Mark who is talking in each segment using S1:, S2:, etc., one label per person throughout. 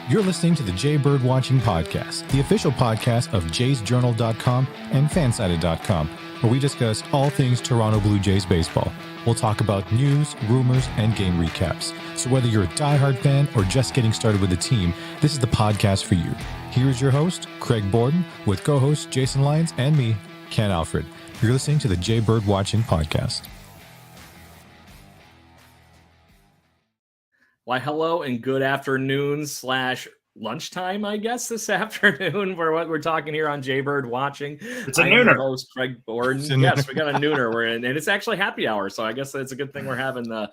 S1: You're listening to the Jay Bird Watching Podcast, the official podcast of jaysjournal.com and fansided.com, where we discuss all things Toronto Blue Jays baseball. We'll talk about news, rumors, and game recaps. So whether you're a diehard fan or just getting started with the team, this is the podcast for you. Here's your host, Craig Borden, with co-hosts Jason Lyons and me, Ken Alfred. You're listening to the Jay Bird Watching Podcast.
S2: Why, hello and good afternoon / lunchtime, I guess, this afternoon for what we're talking here on Jaybird Watching.
S3: It's a nooner.
S2: Your host, Craig Borden. Yes, we got a nooner. We're in, and it's actually happy hour, so I guess it's a good thing we're having the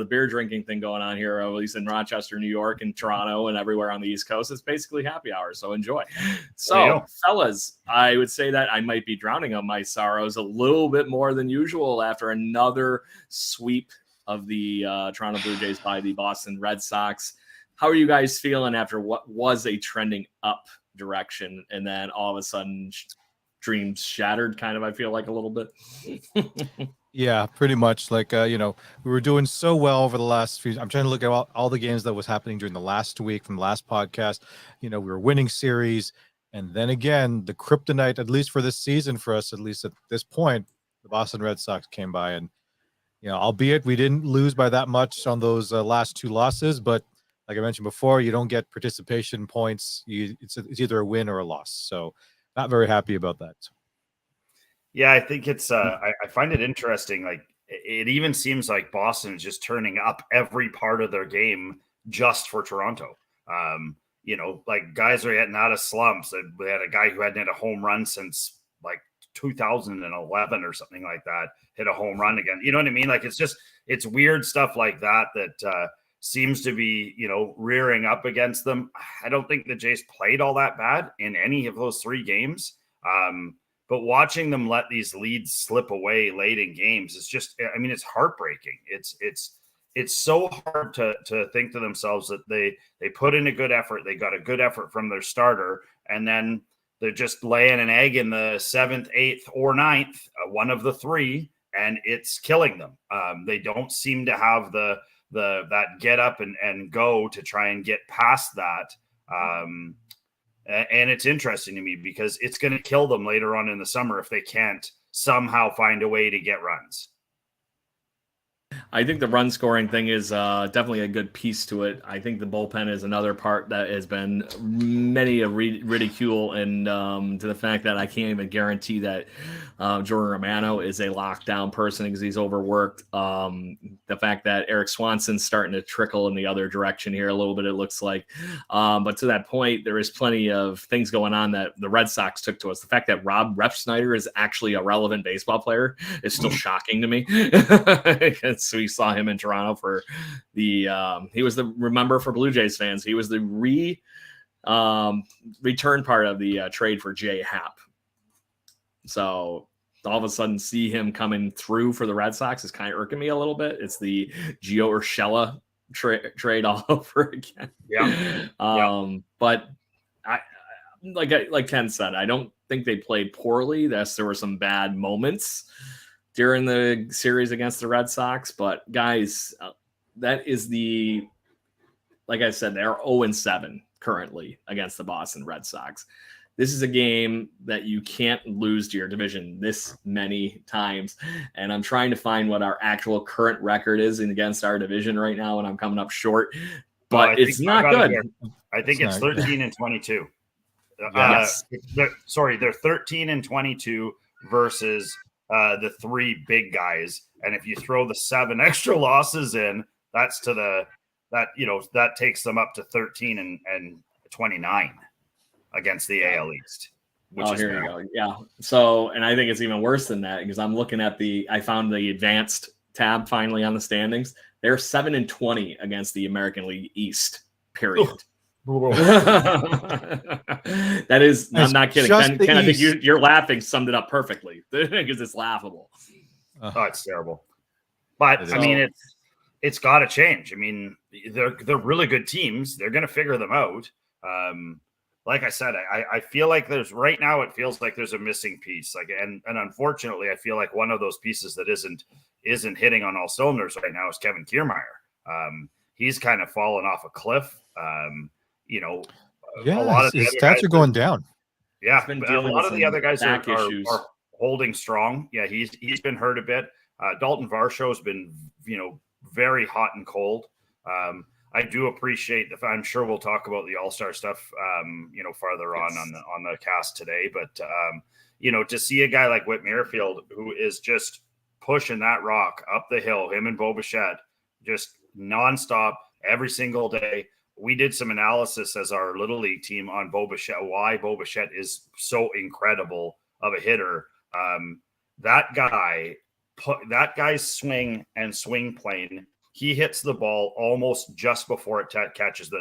S2: beer drinking thing going on here, at least in Rochester, New York, and Toronto, and everywhere on the East Coast. It's basically happy hour, so enjoy. So, fellas, I would say that I might be drowning on my sorrows a little bit more than usual after another sweep of the Toronto Blue Jays by the Boston Red Sox. How are you guys feeling after what was a trending up direction, and then all of a sudden dreams shattered, kind of, I feel like, a little bit?
S1: Yeah, pretty much. Like, we were doing so well over the last few. I'm trying to look at all the games that was happening during the last week from the last podcast. We were winning series. And then again, the kryptonite, at least for this season, for us, at least at this point, the Boston Red Sox came by. And, albeit we didn't lose by that much on those last two losses, but like I mentioned before, you don't get participation points. It's either a win or a loss. So not very happy about that.
S3: Yeah, I think it's I find it interesting. Like, it even seems like Boston is just turning up every part of their game just for Toronto. Like, guys are getting out of slumps. We had a guy who hadn't hit a home run since like 2011 or something like that, hit a home run again. You know what I mean? Like, it's weird stuff like that seems to be, rearing up against them. I don't think the Jays played all that bad in any of those three games. But watching them let these leads slip away late in games is just, it's heartbreaking. It's so hard to think to themselves that they put in a good effort. They got a good effort from their starter, and then they're just laying an egg in the 7th, 8th, or 9th, one of the three, and it's killing them. They don't seem to have that get up and go to try and get past that. And it's interesting to me because it's going to kill them later on in the summer if they can't somehow find a way to get runs.
S2: I think the run scoring thing is definitely a good piece to it. I think the bullpen is another part that has been many a ridicule, and to the fact that I can't even guarantee that Jordan Romano is a lockdown person because he's overworked. The fact that Eric Swanson's starting to trickle in the other direction here a little bit, it looks like. But to that point, there is plenty of things going on that the Red Sox took to us. The fact that Rob Refsnyder is actually a relevant baseball player is still shocking to me. So we saw him in Toronto for remember for Blue Jays fans, he was the return part of the trade for Jay Happ. So all of a sudden see him coming through for the Red Sox is kind of irking me a little bit. It's the Gio Urshela trade all over again.
S3: Yeah.
S2: But I like Ken said, I don't think they played poorly. There were some bad moments during the series against the Red Sox. But guys, that is like I said, they're 0-7 currently against the Boston Red Sox. This is a game that you can't lose to your division this many times. And I'm trying to find what our actual current record is against our division right now, and I'm coming up short. But it's not good.
S3: I think it's 13-22.
S2: Yes.
S3: They're 13-22 versus the three big guys, and if you throw the 7 extra losses in, that takes them up to 13-29 against the AL East.
S2: Here you go. Yeah. So, and I think it's even worse than that because I'm looking at I found the advanced tab finally on the standings. They're 7-20 against the American League East. Period. That is, I'm not kidding. Ken, I think you're laughing summed it up perfectly because it's laughable.
S3: Oh, it's terrible. But it's got to change. They're really good teams. They're going to figure them out. Like I said, I feel like right now it feels like there's a missing piece. And unfortunately, I feel like one of those pieces that isn't hitting on all cylinders right now is Kevin Kiermaier. He's kind of fallen off a cliff. you know,
S1: Yeah,
S3: a lot of
S1: his
S3: the other
S1: stats
S3: guys
S1: are going down.
S3: Yeah,
S2: been
S3: but a
S2: dealing
S3: lot
S2: with
S3: of the
S2: some
S3: other guys
S2: back issues.
S3: are holding strong. Yeah, he's been hurt a bit. Dalton Varsho has been, very hot and cold. I do appreciate I'm sure we'll talk about the All-Star stuff, farther on the cast today. But to see a guy like Whit Merrifield who is just pushing that rock up the hill, him and Bo Bichette, just nonstop every single day. We did some analysis as our little league team on Bo Bichette, why Bo Bichette is so incredible of a hitter. That guy's swing and swing plane, he hits the ball almost just before it catches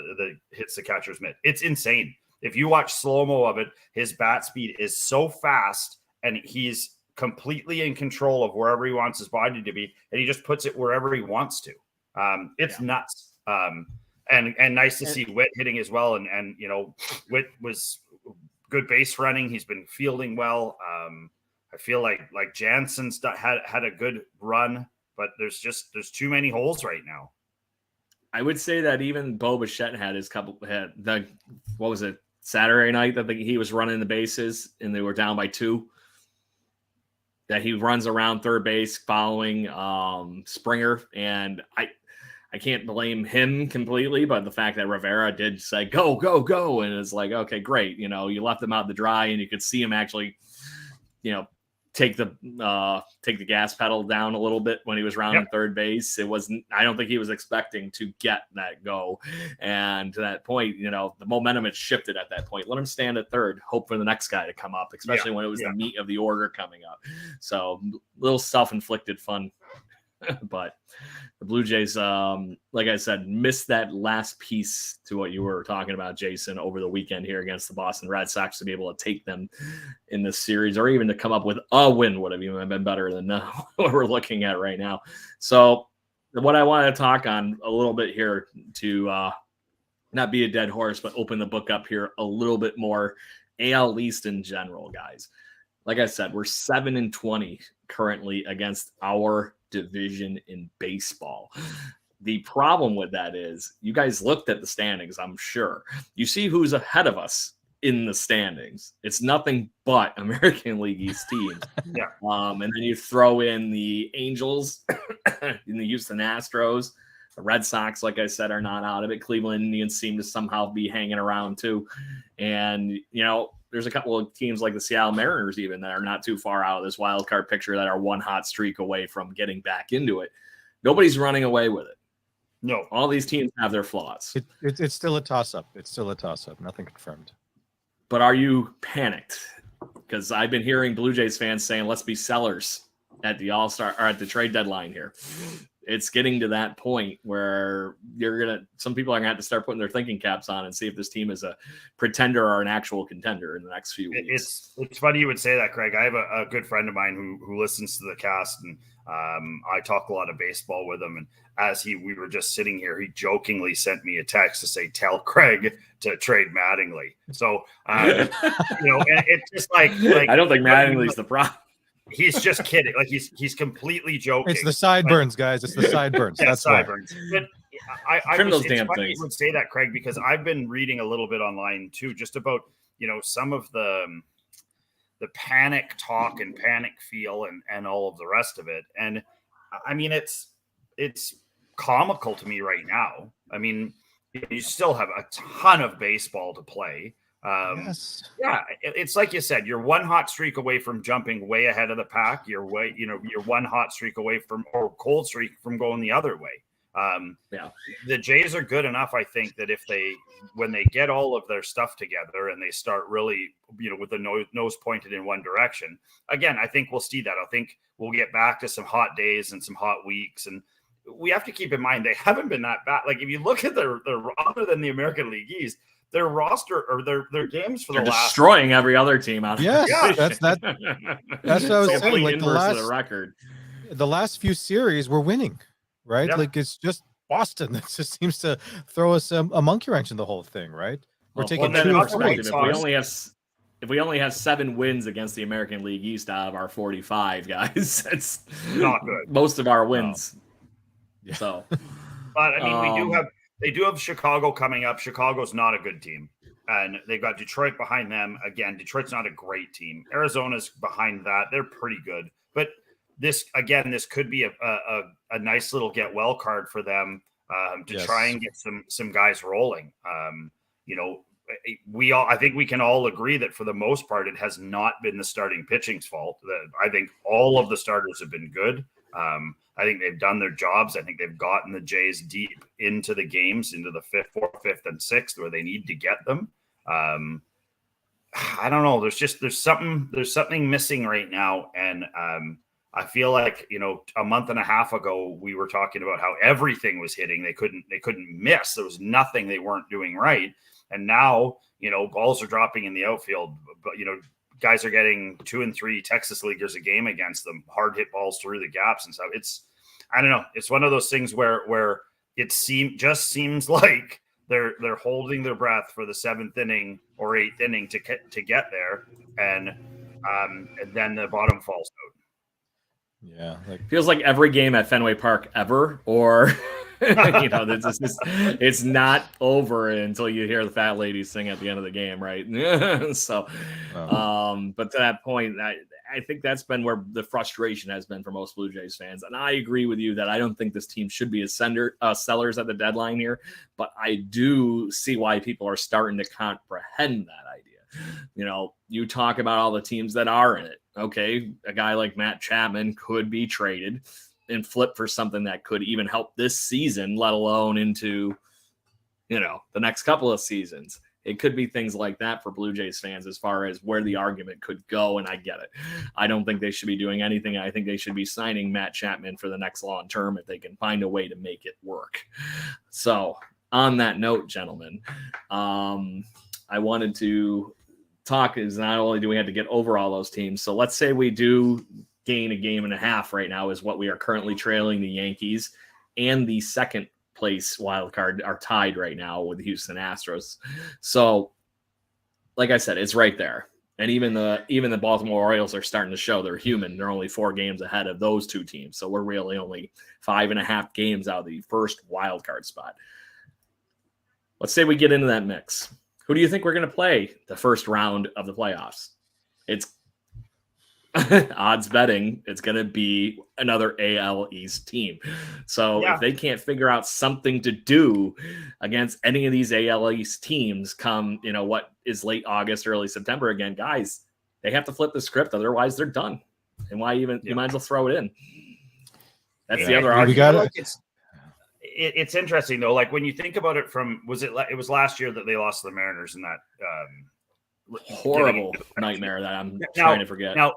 S3: hits the catcher's mitt. It's insane. If you watch slow-mo of it, his bat speed is so fast, and he's completely in control of wherever he wants his body to be, and he just puts it wherever he wants to. It's nuts. And nice to see Whit hitting as well. And Whit was good base running. He's been fielding well. I feel like Jansen's had a good run, but there's too many holes right now.
S2: I would say that even Bo Bichette had what was it, Saturday night that he was running the bases and they were down by 2. That he runs around third base following Springer, and I can't blame him completely, but the fact that Rivera did say, go, go, go. And it's like, okay, great. You left him out to dry and you could see him actually, take the gas pedal down a little bit when he was rounding third base. I don't think he was expecting to get that go. And to that point, the momentum had shifted at that point. Let him stand at third, hope for the next guy to come up, especially when it was the meat of the order coming up. So little self-inflicted fun. But the Blue Jays, like I said, missed that last piece to what you were talking about, Jason, over the weekend here against the Boston Red Sox to be able to take them in this series, or even to come up with a win would have even been better than what we're looking at right now. So what I want to talk on a little bit here to not be a dead horse, but open the book up here a little bit more, AL East in general, guys. Like I said, we're 7-20 currently against our division in baseball. The problem with that is you guys looked at the standings, I'm sure. You see who's ahead of us in the standings. It's nothing but American League East teams. And then you throw in the Angels and the Houston Astros. The Red Sox, like I said, are not out of it. Cleveland Indians seem to somehow be hanging around too. And, there's a couple of teams like the Seattle Mariners even that are not too far out of this wild card picture that are one hot streak away from getting back into it. Nobody's running away with it.
S3: No.
S2: All these teams have their flaws.
S1: It's still a toss-up. It's still a toss-up. Nothing confirmed.
S2: But are you panicked? Because I've been hearing Blue Jays fans saying, let's be sellers at the All-Star or at the trade deadline here. It's getting to that point where some people are gonna have to start putting their thinking caps on and see if this team is a pretender or an actual contender in the next few weeks.
S3: It's funny you would say that, Craig. I have a good friend of mine who listens to the cast, and I talk a lot of baseball with him. And as we were just sitting here, he jokingly sent me a text to say, "Tell Craig to trade Mattingly." So and it's just like
S2: I don't think Mattingly's the problem.
S3: He's just kidding. Like he's completely joking.
S1: It's the sideburns, guys. It's the sideburns. That's
S3: sideburns. But
S2: Trim those damn things.
S3: You would say that, Craig, because I've been reading a little bit online too, just about some of the panic talk and panic feel and all of the rest of it. And I mean, it's comical to me right now. I mean, you still have a ton of baseball to play.
S1: Yes.
S3: Yeah, it's like you said, you're one hot streak away from jumping way ahead of the pack. You're one hot streak away or cold streak from going the other way. The Jays are good enough, I think, that when they get all of their stuff together and they start really, with the nose pointed in one direction, again, I think we'll see that. I think we'll get back to some hot days and some hot weeks. And we have to keep in mind, they haven't been that bad. Like if you look at their other than the American League East, their roster or their games for
S2: They're
S3: the last
S2: destroying every other team out there.
S1: Yes, that's what I was saying. Like
S2: the
S1: last few series we're winning, right?
S3: Yeah.
S1: Like it's just Boston that just seems to throw us a monkey wrench in the whole thing, right? We're taking 2 of 3.
S2: If we only have 7 wins against the American League East out of our 45 guys, that's
S3: not good.
S2: Most of our wins.
S1: No.
S2: So,
S3: but I mean, They do have Chicago coming up. Chicago's not a good team. And they've got Detroit behind them. Again, Detroit's not a great team. Arizona's behind that. They're pretty good. But this could be a nice little get well card for them to try and get some guys rolling. I think we can all agree that for the most part, it has not been the starting pitching's fault. I think all of the starters have been good. I think they've done their jobs. I think they've gotten the Jays deep into the games, into the fourth, fifth, and sixth where they need to get them. I don't know. There's something missing right now. And I feel like, a month and a half ago, we were talking about how everything was hitting. They couldn't miss. There was nothing they weren't doing right. And now, balls are dropping in the outfield, but, guys are getting 2 and 3 Texas leaguers a game against them, hard hit balls through the gaps and stuff. I don't know. It's one of those things where it seems like they're holding their breath for the 7th inning or 8th inning to get there. And then the bottom falls out.
S1: Yeah.
S2: Feels like every game at Fenway Park ever, or it's not over until you hear the fat lady sing at the end of the game, right? So, but to that point, I think that's been where the frustration has been for most Blue Jays fans. And I agree with you that I don't think this team should be sellers at the deadline here, but I do see why people are starting to comprehend that idea. You talk about all the teams that are in it. Okay, a guy like Matt Chapman could be traded and flip for something that could even help this season, let alone into, the next couple of seasons. It could be things like that for Blue Jays fans as far as where the argument could go, and I get it. I don't think they should be doing anything. I think they should be signing Matt Chapman for the next long term if they can find a way to make it work. So on that note, gentlemen, I wanted to talk is not only do we have to get over all those teams. So let's say we do gain a game and a half right now is what we are currently trailing the Yankees, and the second place wild card are tied right now with the Houston Astros. So like I said, it's right there. And even the Baltimore Orioles are starting to show they're human. They're only 4 games ahead of those 2 teams. So we're really only 5.5 games out of the first wild card spot. Let's say we get into that mix. Who do you think we're going to play the first round of the playoffs? It's odds betting it's going to be another AL East team. So if they can't figure out something to do against any of these AL East teams come, what is late August, early September again, guys, they have to flip the script. Otherwise they're done. And why even, you might as well throw it in. That's the other argument.
S3: It's interesting though. Like when you think about it it was last year that they lost to the Mariners in that
S2: horrible nightmare that I'm trying to forget.
S3: Now,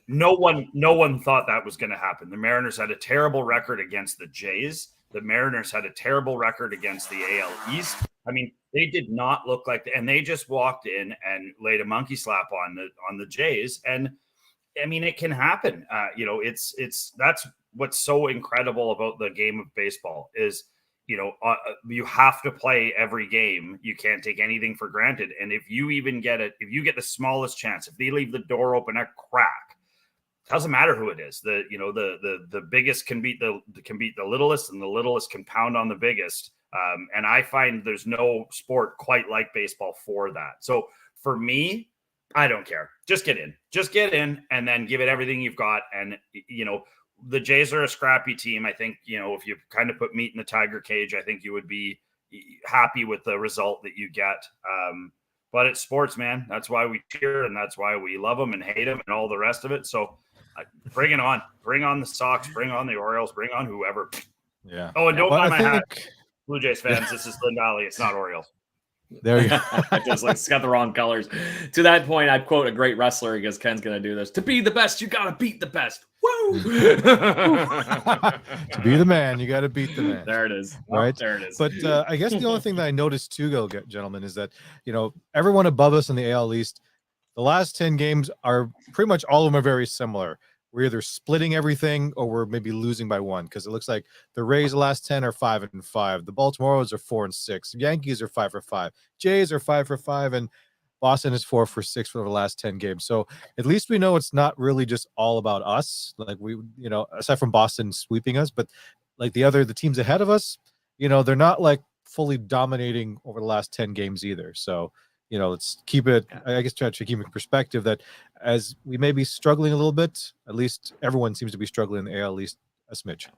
S3: no one thought that was going to happen. The Mariners had a terrible record against the Jays. The Mariners had a terrible record against the AL East. I mean, they did not look like and they just walked in and laid a monkey slap on the Jays. And I mean, it can happen. That's what's so incredible about the game of baseball is, you have to play every game. You can't take anything for granted. And if you get the smallest chance, if they leave the door open a crack, doesn't matter who it is. The biggest can beat the littlest, and the littlest can pound on the biggest. And I find there's no sport quite like baseball for that. So for me, I don't care. Just get in and then give it everything you've got. And, the Jays are a scrappy team. I think, if you kind of put meat in the tiger cage, I think you would be happy with the result that you get. But it's sports, man. That's why we cheer, and that's why we love them and hate them and all the rest of it. So bring it on. Bring on the Sox. Bring on the Orioles. Bring on whoever.
S1: Yeah.
S3: Oh, and don't buy my hat. Blue Jays fans, this is Lynn Valley. It's not Orioles.
S1: There you go.
S2: It's got the wrong colors. To that point, I'd quote a great wrestler because Ken's going to do this. To be the best, you got to beat the best. Woo!
S1: To be the man, you got to beat the man.
S2: There it is.
S1: Right?
S2: There it is.
S1: But I guess the only thing that I noticed too, gentlemen, is that, everyone above us in the AL East, the last 10 games are pretty much all of them are very similar. We're either splitting everything or we're maybe losing by 1, because it looks like the Rays the last 10 are 5-5. The Baltimore Orioles are 4-6. Yankees are 5-5. Jays are 5-5, and Boston is 4-6 for the last 10 games. So at least we know it's not really just all about us. Like we, aside from Boston sweeping us, but like the teams ahead of us, they're not like fully dominating over the last 10 games either. So, let's keep it, I guess, try to keep in perspective that as we may be struggling a little bit, at least everyone seems to be struggling in the AL, at least a smidge.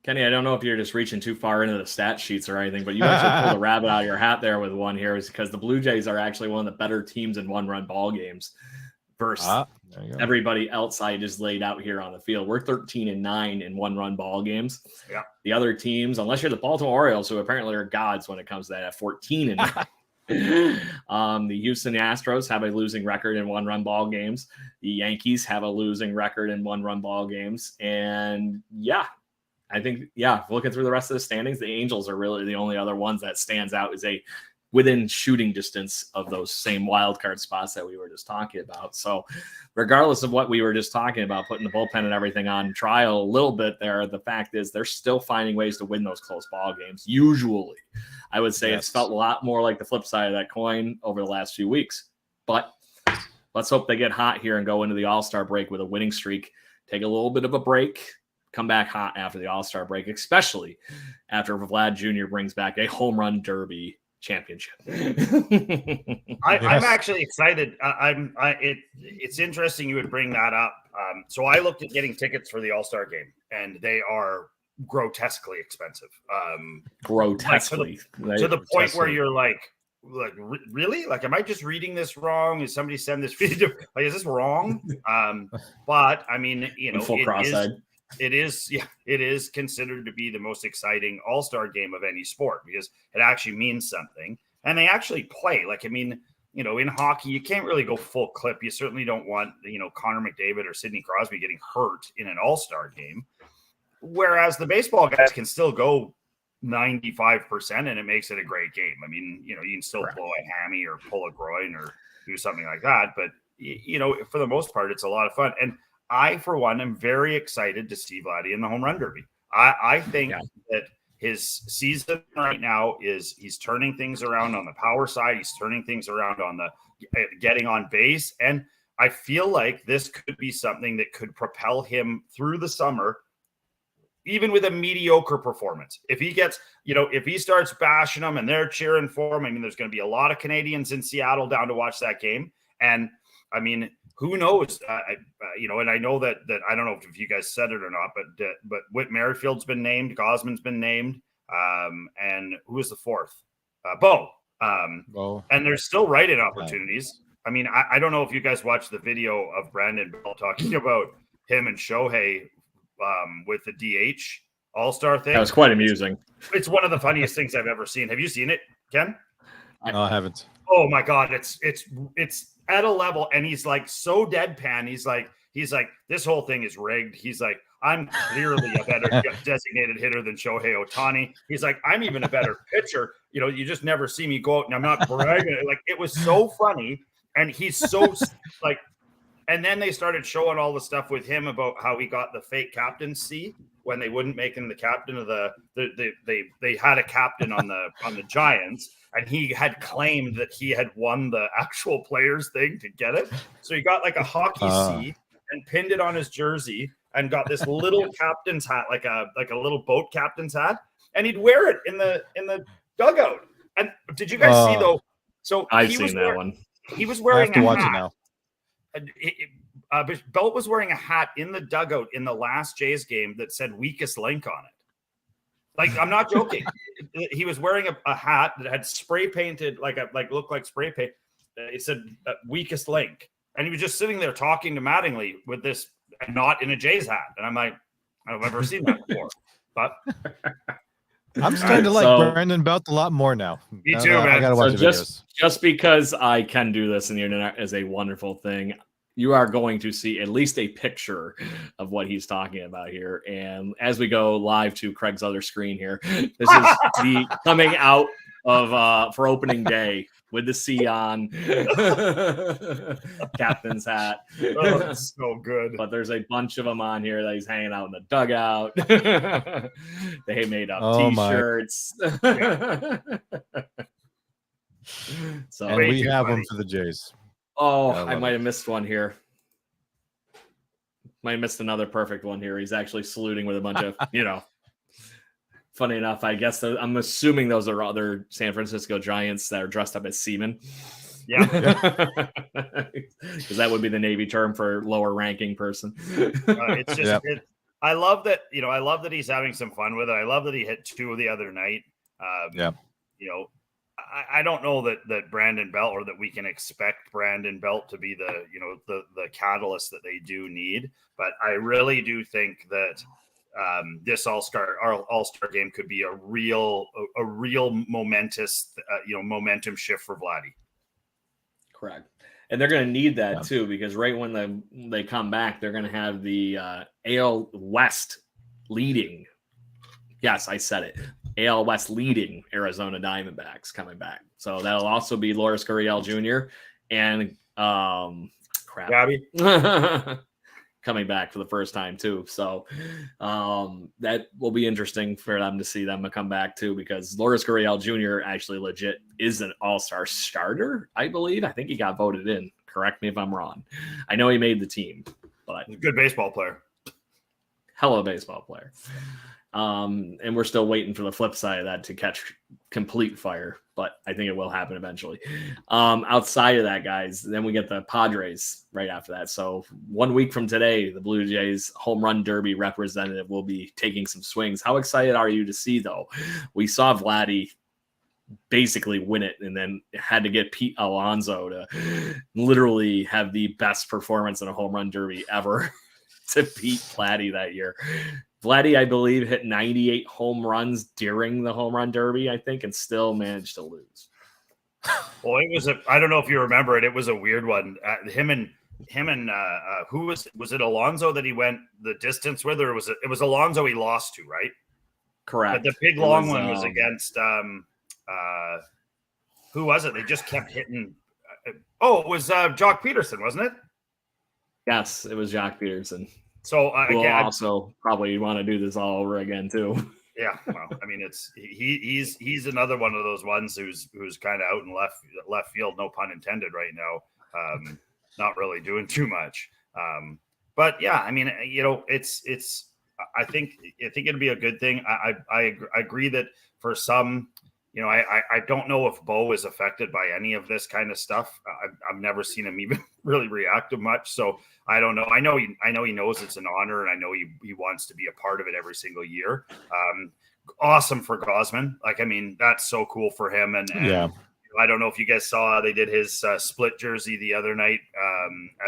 S2: Kenny, I don't know if you're just reaching too far into the stat sheets or anything, but you actually pulled a rabbit out of your hat there with one here, is because the Blue Jays are actually one of the better teams in one-run ball games versus everybody else I just laid out here on the field. We're 13-9 in one-run ball games.
S3: Yeah.
S2: The other teams, unless you're the Baltimore Orioles, who apparently are gods when it comes to that, at 14-9. The Houston Astros have a losing record in one-run ball games. The Yankees have a losing record in one-run ball games. And I think, looking through the rest of the standings, the Angels are really the only other ones that stands out as within shooting distance of those same wild card spots that we were just talking about. So regardless of what we were just talking about, putting the bullpen and everything on trial a little bit there, the fact is they're still finding ways to win those close ball games. Usually, I would say it's felt a lot more like the flip side of that coin over the last few weeks. But let's hope they get hot here and go into the All-Star break with a winning streak, take a little bit of a break, come back hot after the All-Star break, especially after Vlad Jr. brings back a home run derby championship.
S3: I'm actually excited. It's interesting you would bring that up. So I looked at getting tickets for the All-Star game, and they are grotesquely expensive.
S2: Grotesquely.
S3: To the point where you're like, really? Like, am I just reading this wrong? Is somebody send this video? Like, is this wrong? But I mean,
S2: full cross-eyed.
S3: It is considered to be the most exciting all-star game of any sport because it actually means something. And they actually play. Like, I mean, in hockey, you can't really go full clip. You certainly don't want, Connor McDavid or Sidney Crosby getting hurt in an all-star game. Whereas the baseball guys can still go 95% and it makes it a great game. I mean, you can still blow a hammy or pull a groin or do something like that. But, for the most part, it's a lot of fun. And I, for one, am very excited to see Vladdy in the home run derby. I think that his season right now is he's turning things around on the power side. He's turning things around on the getting on base. And I feel like this could be something that could propel him through the summer, even with a mediocre performance. If he gets, if he starts bashing them and they're cheering for him, I mean, there's going to be a lot of Canadians in Seattle down to watch that game. And I mean, who knows? And I know that I don't know if you guys said it or not, but Whit Merrifield's been named, Gosman's been named, and who is the fourth? Bo. And there's still write-in opportunities. I mean, I don't know if you guys watched the video of Brandon Bell talking about him and Shohei with the DH All-Star thing.
S2: That was quite amusing.
S3: It's one of the funniest things I've ever seen. Have you seen it, Ken?
S1: No, I haven't.
S3: Oh my God, it's at a level, and he's like so deadpan. He's like, this whole thing is rigged. He's like, I'm clearly a better designated hitter than Shohei Ohtani. He's like, I'm even a better pitcher. You just never see me go out, and I'm not bragging. Like, it was so funny, and he's so like. And then they started showing all the stuff with him about how he got the fake captaincy when they wouldn't make him the captain of they had a captain on the Giants, and he had claimed that he had won the actual players thing to get it. So he got like a hockey C and pinned it on his jersey and got this little captain's hat, like a little boat captain's hat, and he'd wear it in the dugout. And did you guys see though? So
S2: I've seen that one.
S3: He was wearing
S1: I have to watch
S3: hat.
S1: it now.
S3: Belt was wearing a hat in the dugout in the last Jays game that said weakest link on it. Like, I'm not joking. He was wearing a hat that had spray painted looked like spray paint. It said weakest link. And he was just sitting there talking to Mattingly with this, not in a Jays hat. And I'm like, I've never seen that before. But
S1: I'm starting to like Brandon Belt a lot more now.
S3: Me too, man.
S1: I gotta watch the videos.
S2: Just because I can do this in the internet is a wonderful thing. You are going to see at least a picture of what he's talking about here. And as we go live to Craig's other screen here, this is the coming out of for opening day with the C on captain's hat.
S3: Oh, that's so good.
S2: But there's a bunch of them on here that he's hanging out in the dugout. They made up t-shirts. So,
S1: and we have them for the Jays.
S2: Oh, I might have missed one here. Might have missed another perfect one here. He's actually saluting with a bunch of, Funny enough, I guess I'm assuming those are other San Francisco Giants that are dressed up as seamen.
S3: Yeah.
S2: Because that would be the Navy term for lower ranking person.
S3: It's just, I love that, I love that he's having some fun with it. I love that he hit 2 the other night. I don't know that Brandon Belt, or that we can expect Brandon Belt to be the catalyst that they do need. But I really do think that this All-Star game could be a real momentous, momentum shift for Vladdy.
S2: Correct. And they're going to need that too, because right when they come back, they're going to have the AL West leading. Yes, I said it. AL West leading Arizona Diamondbacks coming back. So that'll also be Lourdes Gurriel Jr. and
S3: Gabby
S2: coming back for the first time too. So that will be interesting for them to see them come back too, because Lourdes Gurriel Jr. actually legit is an all-star starter, I believe. I think he got voted in. Correct me if I'm wrong. I know he made the team, but
S3: good baseball player.
S2: Hello, baseball player. And we're still waiting for the flip side of that to catch complete fire, but I think it will happen eventually. Outside of that, guys, then we get the Padres right after that. So 1 week from today, the Blue Jays home run derby representative will be taking some swings. How excited are you to see, though? We saw Vladdy basically win it, and then had to get Pete Alonso to literally have the best performance in a home run derby ever to beat Vladdy that year. Vladdy, I believe, hit 98 home runs during the home run derby, I think, and still managed to lose.
S3: Well, I don't know if you remember it. It was a weird one. Him and who was it Alonso that he went the distance with, or it was Alonso he lost to, right?
S2: Correct.
S3: But the big long one was against who was it? They just kept hitting. It was Jock Peterson, wasn't it?
S2: Yes, it was Jock Peterson.
S3: So
S2: we'll also probably want to do this all over again too.
S3: Yeah, well, I mean, he's another one of those ones who's kind of out in left field, no pun intended, right now. Not really doing too much. But yeah, I mean, it's. I think it'd be a good thing. I agree that for some, I don't know if Bo is affected by any of this kind of stuff. I've never seen him even really react to much, so I don't know. I know he knows it's an honor, and I know he wants to be a part of it every single year. Awesome for Gausman. Like, I mean, that's so cool for him. And
S1: yeah.
S3: I don't know if you guys saw, they did his split jersey the other night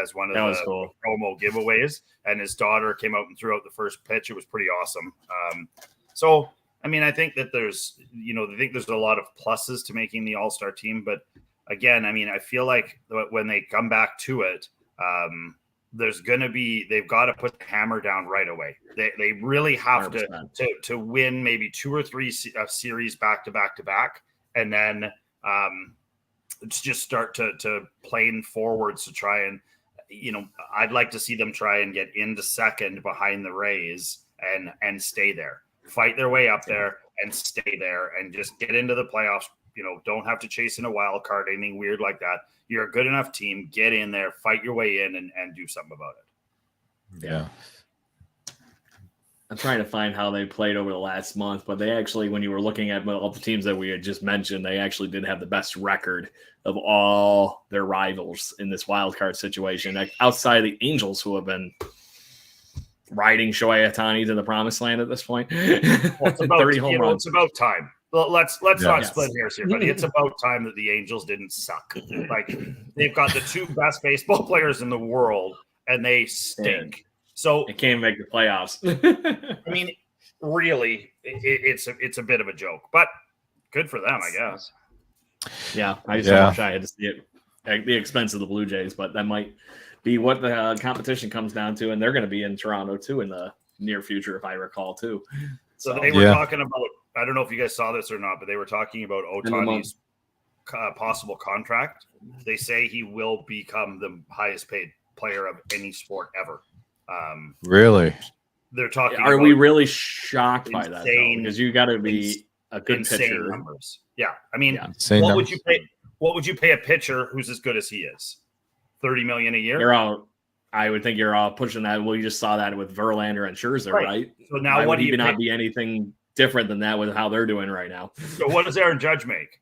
S3: as one of the
S2: cool
S3: promo giveaways, and his daughter came out and threw out the first pitch. It was pretty awesome. So, I mean, I think that there's a lot of pluses to making the All-Star team, but again, I mean, I feel like when they come back to it, they've got to put the hammer down right away. They really have 100%. to win maybe 2 or 3 series back to back, and then just start to plane forwards to try and, I'd like to see them try and get into second behind the Rays and stay there, fight their way up there and stay there and just get into the playoffs. Don't have to chase in a wild card, anything weird like that. You're a good enough team. Get in there, fight your way in, and do something about it.
S1: Yeah.
S2: I'm trying to find how they played over the last month, but they actually, when you were looking at all the teams that we had just mentioned, they actually did have the best record of all their rivals in this wild card situation, like outside of the Angels, who have been riding Shohei Ohtani to the promised land at this point.
S3: Well, it's about 30 home runs. It's about time. Let's not split hairs here, buddy. It's about time that the Angels didn't suck. Like, they've got the 2 best baseball players in the world, and they stink. So
S2: it can't make the playoffs.
S3: I mean, really, it's a bit of a joke, but good for them, I guess.
S2: Yeah, I just wish I had to see it at the expense of the Blue Jays, but that might be what the competition comes down to, and they're going to be in Toronto too in the near future, if I recall too.
S3: So they were talking about, I don't know if you guys saw this or not, but they were talking about Ohtani's possible contract. They say he will become the highest paid player of any sport ever.
S1: Really?
S3: They're talking.
S2: Are we really shocked by that? Though? Because you got to be a good pitcher.
S3: Numbers. Yeah, I mean,
S1: would
S3: you pay? What would you pay a pitcher who's as good as he is? $30 million a year.
S2: I would think you're all pushing that. Well, you just saw that with Verlander and Scherzer, right?
S3: So now,
S2: would even not be anything different than that with how they're doing right now.
S3: So what does Aaron Judge make?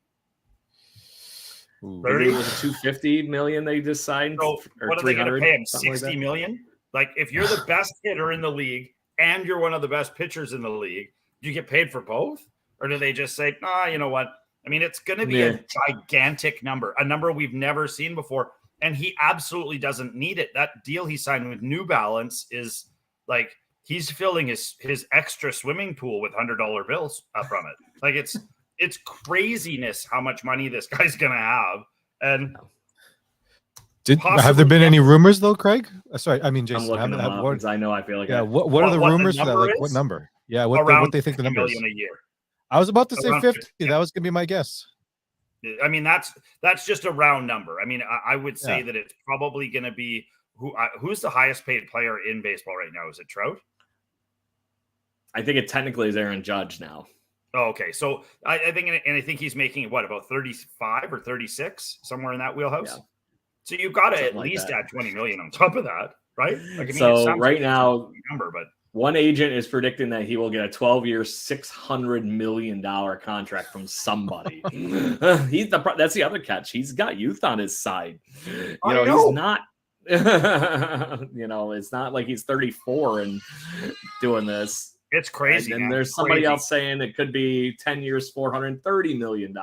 S2: 30 was it 250 million they just signed?
S3: So
S2: or
S3: what are they going to pay him?
S2: something like
S3: 60
S2: that?
S3: million? Like if you're the best hitter in the league and you're one of the best pitchers in the league, do you get paid for both? Or do they just say, nah, you know what? I mean, it's going to be a gigantic number, a number we've never seen before. And he absolutely doesn't need it. That deal he signed with New Balance is like he's filling his extra swimming pool with $100 bills from it. Like it's craziness how much money this guy's going to have. And
S1: have there been any rumors though, Craig? Sorry, I mean, Jason.
S2: I'm looking them up because I know I feel like
S1: what are the rumors for that? Like what number? Yeah, what they think the number is.
S3: A year.
S1: I was about to say 50. That was gonna be my guess.
S3: I mean, that's just a round number. I mean, I would say that it's probably going to be who's the highest paid player in baseball right now? Is it Trout?
S2: I think it technically is Aaron Judge now.
S3: Oh, okay, so I think, and I think he's making what, about 35 or 36, somewhere in that wheelhouse. Yeah. So you've got to at least add 20 million on top of that, right? Like, I mean,
S2: so right now,
S3: number, but
S2: one agent is predicting that he will get a 12-year, $600 million contract from somebody. That's the other catch. He's got youth on his side. He's not. It's not like he's 34 and doing this.
S3: It's crazy.
S2: And there's somebody else saying it could be 10 years, $430 million.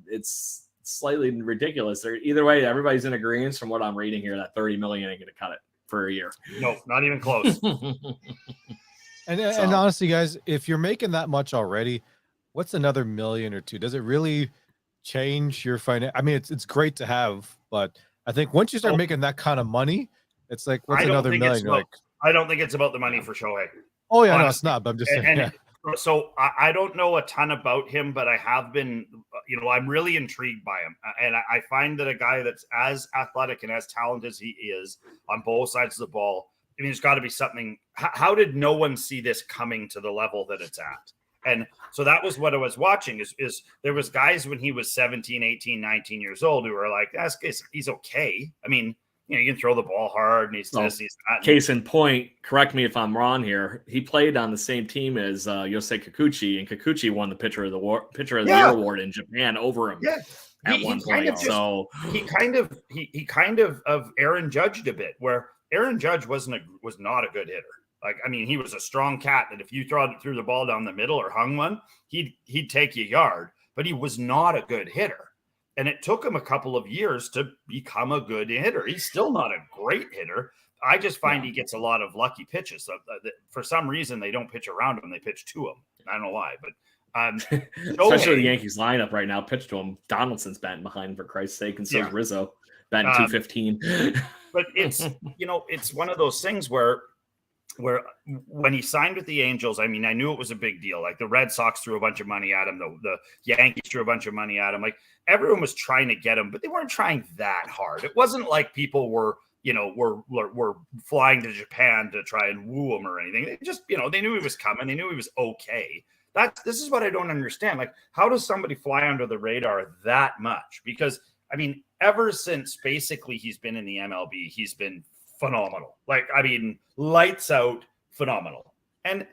S2: It's slightly ridiculous. Either way, everybody's in agreement from what I'm reading here that 30 million ain't going to cut it for a year.
S3: No, not even close.
S1: And honestly, guys, if you're making that much already, what's another million or two? Does it really change your finance? I mean, it's great to have, but I think once you start making that kind of money, it's like, what's another million?
S3: I don't think it's about the money for Shohei.
S1: Oh yeah, honestly. No, it's not. But I'm just saying.
S3: So I don't know a ton about him, but I have been, I'm really intrigued by him. And I find that a guy that's as athletic and as talented as he is on both sides of the ball, I mean, there's got to be something. How did no one see this coming to the level that it's at? And so that was what I was watching is there was guys when he was 17, 18, 19 years old who were like, he's okay. I mean, you can throw the ball hard and he's this, he's that.
S2: Case in point, correct me if I'm wrong here. He played on the same team as Yosei Kikuchi, and Kikuchi won the Pitcher of the Year award in Japan over him.
S3: Yeah.
S2: At one point.
S3: He kind of Aaron Judged a bit, where Aaron Judge was not a good hitter. Like, I mean, he was a strong cat that if you threw the ball down the middle or hung one, he'd take you a yard, but he was not a good hitter. And it took him a couple of years to become a good hitter. He's still not a great hitter. I just find he gets a lot of lucky pitches. So for some reason, they don't pitch around him. They pitch to him. I don't know why, but
S2: especially the Yankees lineup right now, pitch to him. Donaldson's batting behind, for Christ's sake, and so is Rizzo, batting 215.
S3: But it's, it's one of those things where when he signed with the Angels, I mean, I knew it was a big deal. Like the Red Sox threw a bunch of money at him. The Yankees threw a bunch of money at him. Like everyone was trying to get him, but they weren't trying that hard. It wasn't like people were flying to Japan to try and woo him or anything. They just, they knew he was coming. They knew he was okay. This is what I don't understand. Like, how does somebody fly under the radar that much? Because, I mean, ever since basically he's been in the MLB, he's been phenomenal. Like, I mean, lights out phenomenal. And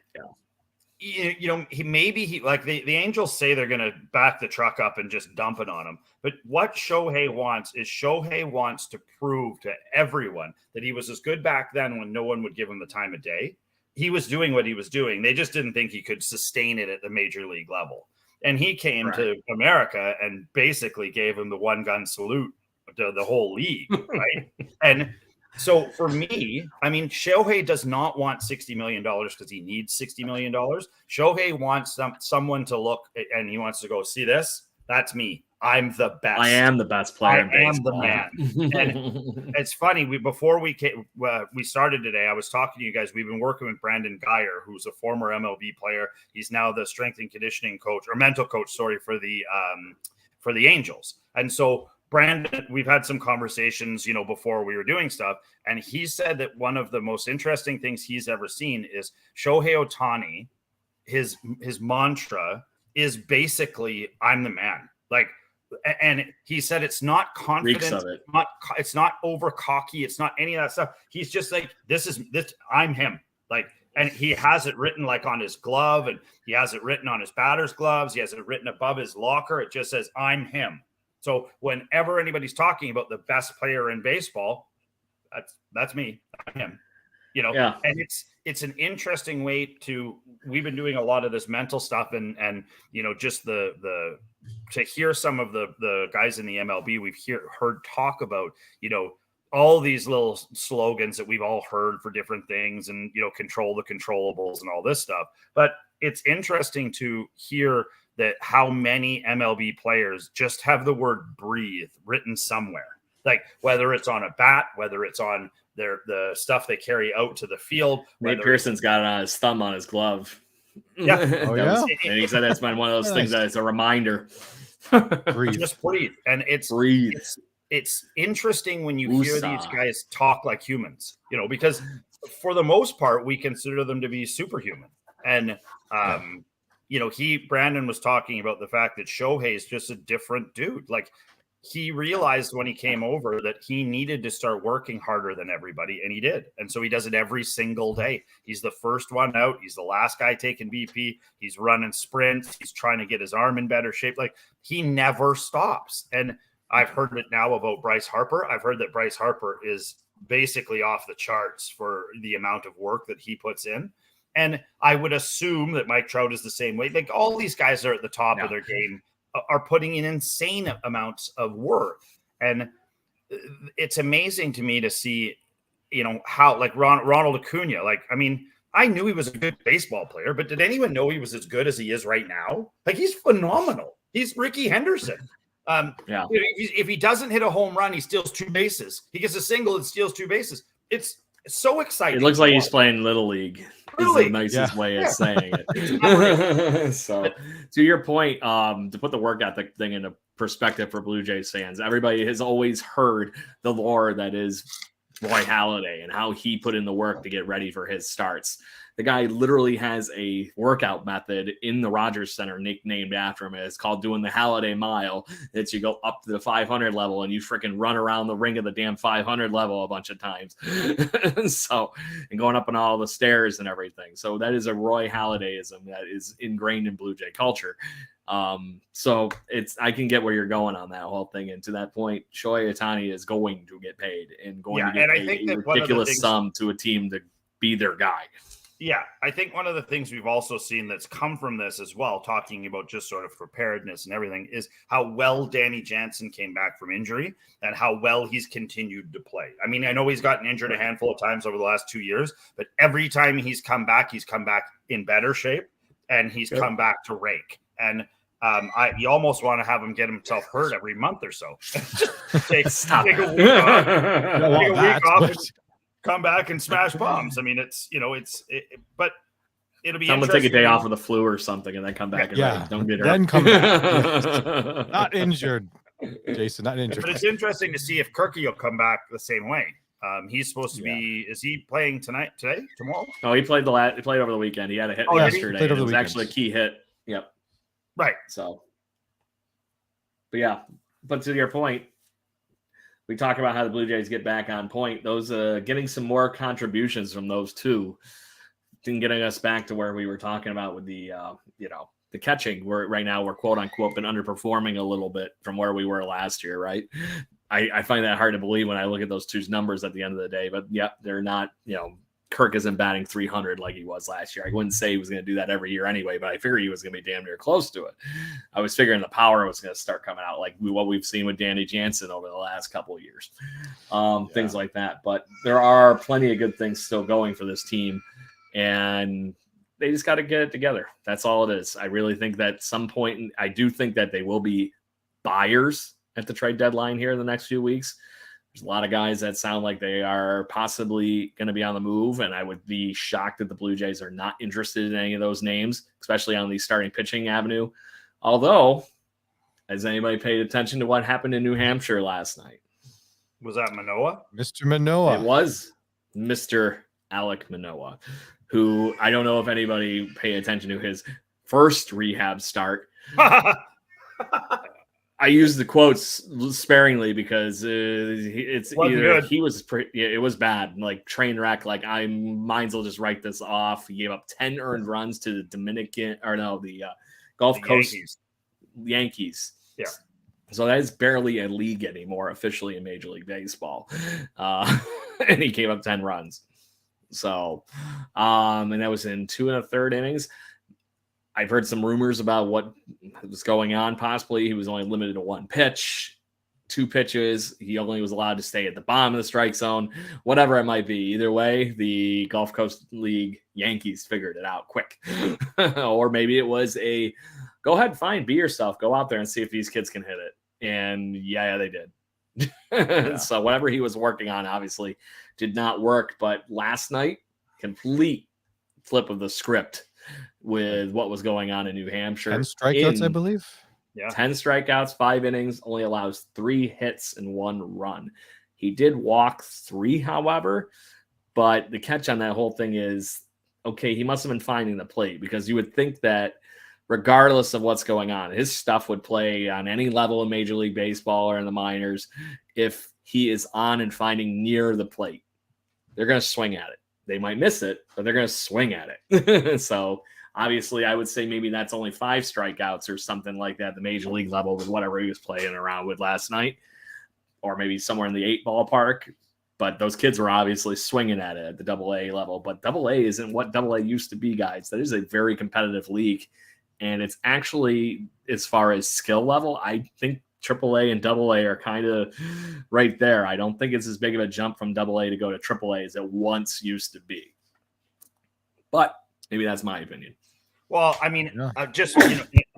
S3: the Angels say they're going to back the truck up and just dump it on him. But what Shohei wants to prove to everyone that he was as good back then when no one would give him the time of day. He was doing what he was doing. They just didn't think he could sustain it at the major league level. And he came to America and basically gave him the one gun salute to the whole league. Right. And so for me, I mean, Shohei does not want $60 million because he needs $60 million. Shohei wants someone to look and he wants to go, see this? That's me. I'm the best.
S2: I am the best player in
S3: I
S2: baseball.
S3: am the man. And it's funny. Before we started today, I was talking to you guys. We've been working with Brandon Geyer, who's a former MLB player. He's now the strength and conditioning coach or mental coach, for the Angels. And so Brandon, we've had some conversations, before we were doing stuff. And he said that one of the most interesting things he's ever seen is Shohei Ohtani. His mantra is basically, I'm the man. Like, and he said it's not confidence, it's not over cocky, it's not any of that stuff. He's just like, this, I'm him. Like, And he has it written like on his glove, and he has it written on his batter's gloves. He has it written above his locker. It just says, "I'm him." So whenever anybody's talking about the best player in baseball, that's me. I'm him.
S2: Yeah.
S3: And it's an interesting way we've been doing a lot of this mental stuff and just the to hear some of the guys in the MLB we've heard talk about, all these little slogans that we've all heard for different things and, control the controllables and all this stuff. But it's interesting to hear that how many MLB players just have the word breathe written somewhere, like whether it's on a bat, whether it's on the stuff they carry out to the field.
S2: Nate Pearson's got it on his thumb on his glove.
S3: Yeah.
S2: And he said that's been one of those things that it's a reminder.
S1: Breathe.
S3: Just breathe. And
S2: breathe.
S3: It's interesting when you hear these guys talk like humans, because for the most part, we consider them to be superhuman. And, Brandon was talking about the fact that Shohei is just a different dude. Like, he realized when he came over that he needed to start working harder than everybody, and he did. And so he does it every single day. He's the first one out. He's the last guy taking BP. He's running sprints. He's trying to get his arm in better shape. Like, he never stops. And I've heard it now about Bryce Harper. I've heard that Bryce Harper is basically off the charts for the amount of work that he puts in. And I would assume that Mike Trout is the same way. Like, all these guys are at the top of their game, are putting in insane amounts of work. And it's amazing to me to see, how, like, Ronald Acuna, like, I mean, I knew he was a good baseball player, but did anyone know he was as good as he is right now? Like, he's phenomenal. He's Ricky Henderson. If he doesn't hit a home run, he steals 2 bases. He gets a single and steals 2 bases. It's so exciting.
S2: It looks like he's playing Little League. Is the nicest way of saying it. So, to your point, to put the work ethic thing into perspective for Blue Jays fans, everybody has always heard the lore that is Roy Halladay and how he put in the work to get ready for his starts. The guy literally has a workout method in the Rogers Center nicknamed after him. It's called doing the Halladay Mile. It's you go up to the 500 level and you freaking run around the ring of the damn 500 level a bunch of times. And going up on all the stairs and everything. So that is a Roy Halladayism that is ingrained in Blue Jay culture. So I can get where you're going on that whole thing. And to that point, Shohei Ohtani is going to get paid and going to get paid a ridiculous sum to a team to be their guy.
S3: Yeah, I think one of the things we've also seen that's come from this as well, talking about just sort of preparedness and everything, is how well Danny Jansen came back from injury and how well he's continued to play. I mean, I know he's gotten injured a handful of times over the last 2 years, but every time he's come back in better shape, and he's come back to rake. And you almost want to have him get himself hurt every month or so. take a week off. Come back and smash bombs. I mean, but it'll be.
S2: I'm gonna take a day off with the flu or something, and then come back. Don't get hurt.
S1: Then come back. Yes. Not injured, Jason. Not injured.
S3: But it's interesting to see if Kirky will come back the same way. He's supposed to be. Is he playing today, tomorrow?
S2: No, he played He played over the weekend. He had a hit yesterday. It was actually a key hit. Yep.
S3: Right.
S2: So, but to your point. We talk about how the Blue Jays get back on point. Those getting some more contributions from those two, getting us back to where we were talking about with the the catching. Right now we're quote unquote been underperforming a little bit from where we were last year, right? I find that hard to believe when I look at those two numbers at the end of the day. But they're not. Kirk isn't batting 300 like he was last year. I wouldn't say he was going to do that every year anyway, but I figured he was going to be damn near close to it. I was figuring the power was going to start coming out like what we've seen with Danny Jansen over the last couple of years, things like that. But there are plenty of good things still going for this team, and they just got to get it together. That's all it is. I really think that at some point, I do think that they will be buyers at the trade deadline here in the next few weeks. There's a lot of guys that sound like they are possibly going to be on the move, and I would be shocked that the Blue Jays are not interested in any of those names, especially on the starting pitching avenue. Although, has anybody paid attention to what happened in New Hampshire last night?
S3: Was that Manoah?
S1: Mr. Manoah.
S2: It was Mr. Alek Manoah, who I don't know if anybody paid attention to his first rehab start. I use the quotes sparingly because it's
S3: Wasn't
S2: either
S3: good.
S2: he was it was bad, like train wreck. Like might as well just write this off. He gave up 10 earned runs to the Gulf
S3: The
S2: Coast
S3: Yankees.
S2: Yankees.
S3: Yeah.
S2: So that is barely a league anymore officially in Major League Baseball, and he gave up 10 runs. So, and that was in 2 1/3 innings. I've heard some rumors about what was going on. Possibly he was only limited to 1 pitch, 2 pitches. He only was allowed to stay at the bottom of the strike zone, whatever it might be. Either way, the Gulf Coast League Yankees figured it out quick. Or maybe it was a go ahead, fine, be yourself. Go out there and see if these kids can hit it. And yeah, they did.
S1: Yeah.
S2: So whatever he was working on obviously did not work. But last night, complete flip of the script with what was going on in New Hampshire.
S1: 10 strikeouts, I believe.
S3: Yeah.
S2: 10 strikeouts, 5 innings, only allows 3 hits and 1 run. He did walk 3, however, but the catch on that whole thing is, okay, he must have been finding the plate, because you would think that regardless of what's going on, his stuff would play on any level in Major League Baseball or in the minors. If he is on and finding near the plate, they're going to swing at it. They might miss it, but they're going to swing at it. So obviously, I would say maybe that's only 5 strikeouts or something like that, the Major League level with whatever he was playing around with last night, or maybe somewhere in the 8 ballpark. But those kids were obviously swinging at it at the AA level. But AA isn't what AA used to be, guys. That is a very competitive league. And it's actually, as far as skill level, I think AAA and AA are kind of right there. I don't think it's as big of a jump from AA to go to AAA as it once used to be. But maybe that's my opinion.
S3: Well, I mean,
S1: Yeah.
S3: just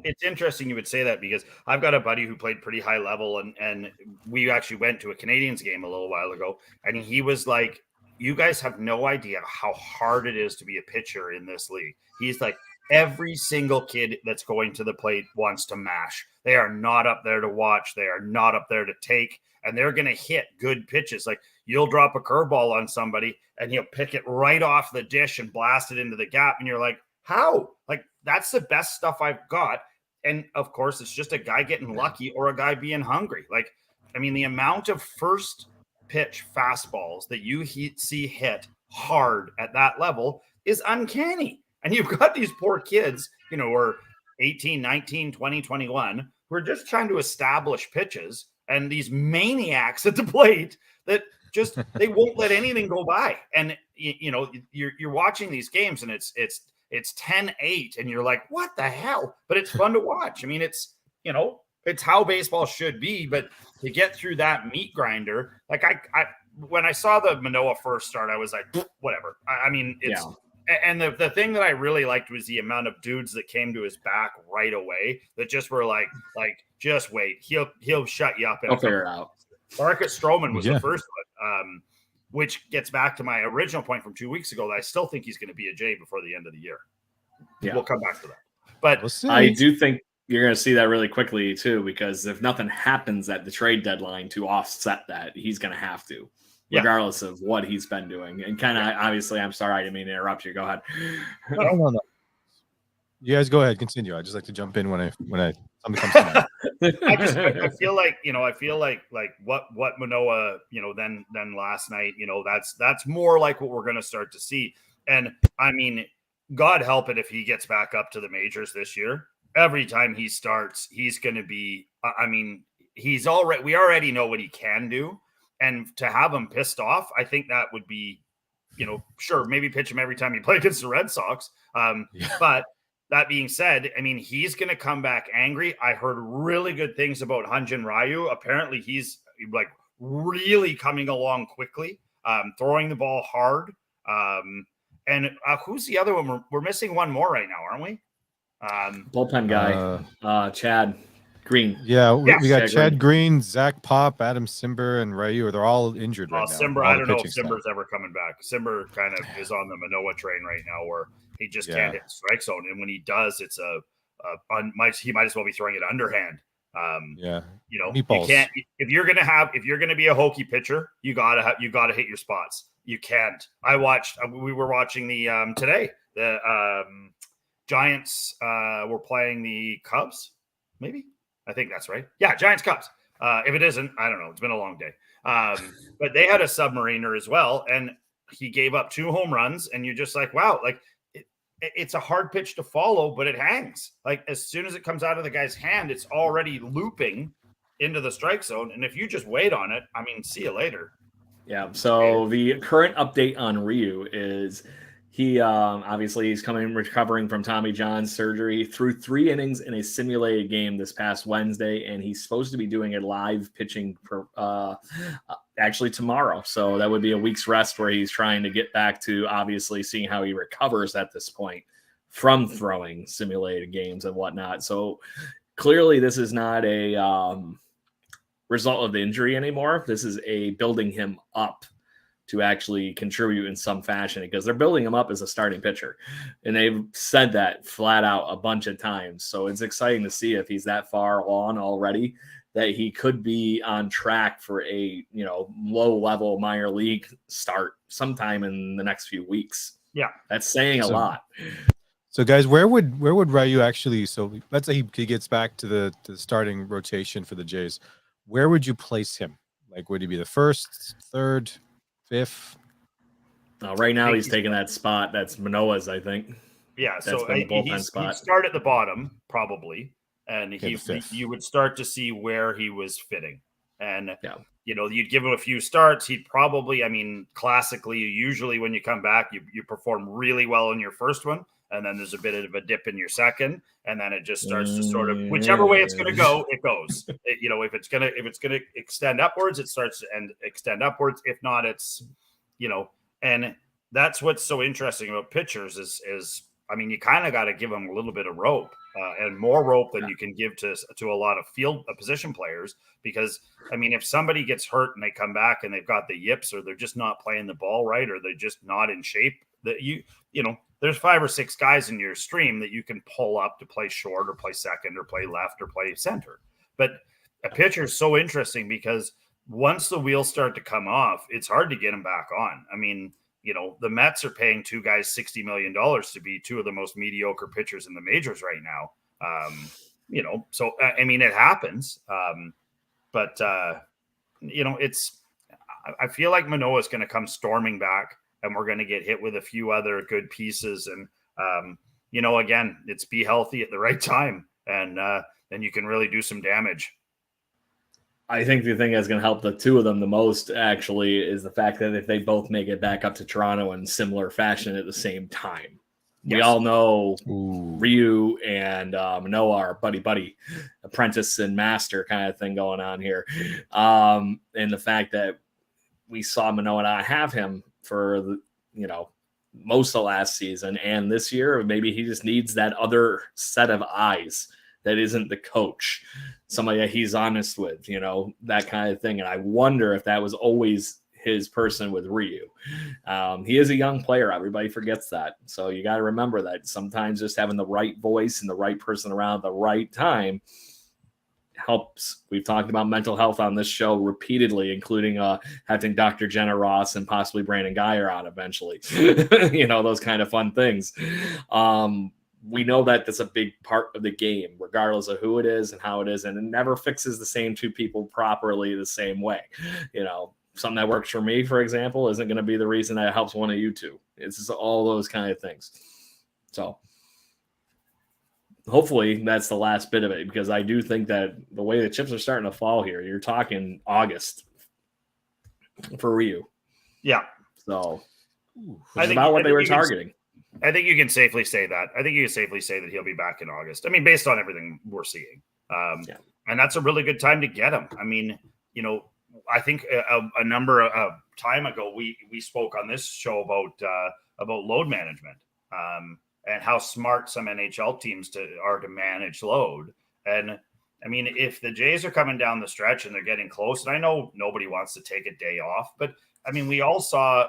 S3: it's interesting you would say that, because I've got a buddy who played pretty high level, and we actually went to a Canadians game a little while ago, and he was like, "You guys have no idea how hard it is to be a pitcher in this league." He's like, every single kid that's going to the plate wants to mash. They are not up there to watch. They are not up there to take, and they're going to hit good pitches. Like, you'll drop a curveball on somebody and he'll pick it right off the dish and blast it into the gap. And you're like, how? Like, that's the best stuff I've got. And of course, it's just a guy getting lucky or a guy being hungry. Like, I mean, the amount of first pitch fastballs that you see hit hard at that level is uncanny. And you've got these poor kids, who are 18, 19, 20, 21, who are just trying to establish pitches, and these maniacs at the plate that just, they won't let anything go by. And, you're watching these games, and it's 10-8, and you're like, what the hell? But it's fun to watch. I mean, it's how baseball should be, but to get through that meat grinder, like I when I saw the Manoah first start, I was like, whatever. I mean, it's, and the thing that I really liked was the amount of dudes that came to his back right away that just were like, just wait, he'll shut you up.
S2: I'll figure it out.
S3: Marcus Stroman was the first one, which gets back to my original point from 2 weeks ago that I still think he's going to be a J before the end of the year. Yeah. We'll come back to that. But
S2: I do think you're going to see that really quickly too, because if nothing happens at the trade deadline to offset that, he's going to have to, regardless of what he's been doing. And kind of, obviously, I'm sorry, I didn't mean to interrupt you. Go ahead.
S1: No. You guys go ahead, continue. I just like to jump in when something comes to mind.
S3: I feel like what Manoah, then last night, that's more like what we're going to start to see. And I mean, God help it if he gets back up to the majors this year. Every time he starts, he's going to be, I mean, we already know what he can do. And to have him pissed off, I think that would be, sure, maybe pitch him every time he play against the Red Sox. But that being said, I mean, he's going to come back angry. I heard really good things about Hyun-Jin Ryu. Apparently, he's like really coming along quickly, throwing the ball hard. And who's the other one? We're missing one more right now, aren't we?
S2: Bullpen guy, Chad Green.
S1: Yeah, we got Chad
S2: Green.
S1: Green, Zach Pop, Adam Simber, and Ryu. They're all injured right now.
S3: Simber, I don't know if Simber's ever coming back. Simber kind of is on the Manoah train right now, where he just can't hit the strike zone, and when he does, it's he might as well be throwing it underhand.
S1: Meatballs.
S3: You can't if you're gonna be a hokey pitcher, you gotta hit your spots. You can't. We were watching the today. The Giants were playing the Cubs. Maybe I think that's right. Yeah, Giants Cubs. If it isn't, I don't know. It's been a long day. But they had a submariner as well, and he gave up 2 home runs, and you're just like, wow, like it's a hard pitch to follow, but it hangs. Like as soon as it comes out of the guy's hand, it's already looping into the strike zone. And if you just wait on it, I mean, see you later.
S2: Yeah. So the current update on Ryu is he obviously he's recovering from Tommy John surgery, threw 3 innings in a simulated game this past Wednesday, and he's supposed to be doing a live pitching actually tomorrow. So that would be a week's rest where he's trying to get back to obviously seeing how he recovers at this point from throwing simulated games and whatnot. So clearly this is not a result of the injury anymore. This is a building him up to actually contribute in some fashion, because they're building him up as a starting pitcher. And they've said that flat out a bunch of times. So it's exciting to see if he's that far on already that he could be on track for a, low level minor league start sometime in the next few weeks.
S3: Yeah.
S2: That's saying a lot.
S1: So guys, where would Ryu actually, so let's say he gets back to the starting rotation for the Jays. Where would you place him? Like, would he be the first, third, fifth?
S2: Right now he's taking that spot. That's Manoah's, I think.
S3: Yeah,
S2: That's
S3: so
S2: been the bullpen spot.
S3: He'd start at the bottom probably, and
S1: Okay,
S3: you would start to see where he was fitting. And
S2: Yeah.
S3: You'd give him a few starts. He'd probably, I mean, classically, usually when you come back, you perform really well in your first one, and then there's a bit of a dip in your second, and then it just starts to sort of, whichever way it's going to go, it goes. If it's gonna extend upwards, it starts to extend upwards. If not, it's and that's what's so interesting about pitchers is I mean, you kind of got to give them a little bit of rope, and more rope than you can give to a lot of field position players. Because I mean, if somebody gets hurt and they come back and they've got the yips, or they're just not playing the ball right, or they're just not in shape, that there's 5 or 6 guys in your stream that you can pull up to play short or play second or play left or play center. But a pitcher is so interesting because once the wheels start to come off, it's hard to get them back on. I mean, the Mets are paying 2 guys $60 million to be 2 of the most mediocre pitchers in the majors right now. So I mean, it happens. But I feel like Manoah is going to come storming back, and we're going to get hit with a few other good pieces. And, again, it's be healthy at the right time, and then you can really do some damage.
S2: I think the thing that's going to help the 2 of them the most, actually, is the fact that if they both make it back up to Toronto in similar fashion at the same time. Yes. We all know Ryu and Manoah are buddy, apprentice and master kind of thing going on here. And the fact that we saw Manoah and I have him for most of last season and this year, maybe he just needs that other set of eyes that isn't the coach, somebody that he's honest with, that kind of thing. And I wonder if that was always his person with Ryu. He is a young player. Everybody forgets that. So you got to remember that sometimes just having the right voice and the right person around at the right time helps. We've talked about mental health on this show repeatedly, including having Dr. Jenna Ross and possibly Brandon Geyer on eventually, those kind of fun things. We know that that's a big part of the game, regardless of who it is and how it is. And it never fixes the same 2 people properly the same way. Something that works for me, for example, isn't going to be the reason that it helps one of you 2. It's just all those kind of things. So hopefully that's the last bit of it, because I do think that the way the chips are starting to fall here, you're talking August for Ryu.
S3: Yeah.
S2: So it's about what they were targeting.
S3: I think you can safely say that. I think you can safely say that he'll be back in August. I mean, based on everything we're seeing. And that's a really good time to get him. I mean, I think a number of time ago, we spoke on this show about load management and how smart some NHL teams are to manage load. And I mean, if the Jays are coming down the stretch and they're getting close, and I know nobody wants to take a day off, but I mean, we all saw,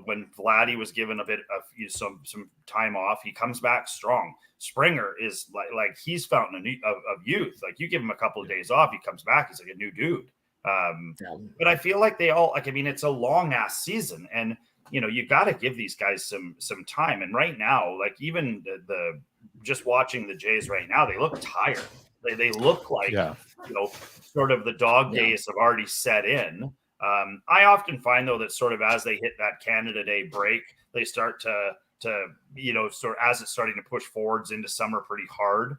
S3: when Vladdy was given a bit of some time off, he comes back strong. Springer is like he's fountain of youth. Like you give him a couple of days off, he comes back, he's like a new dude. But I feel like they all it's a long ass season, and you got to give these guys some time. And right now, like even the just watching the Jays right now, they look tired. They look like, sort of the dog days have already set in. I often find, though, that sort of as they hit that Canada Day break, they start to sort of, as it's starting to push forwards into summer pretty hard.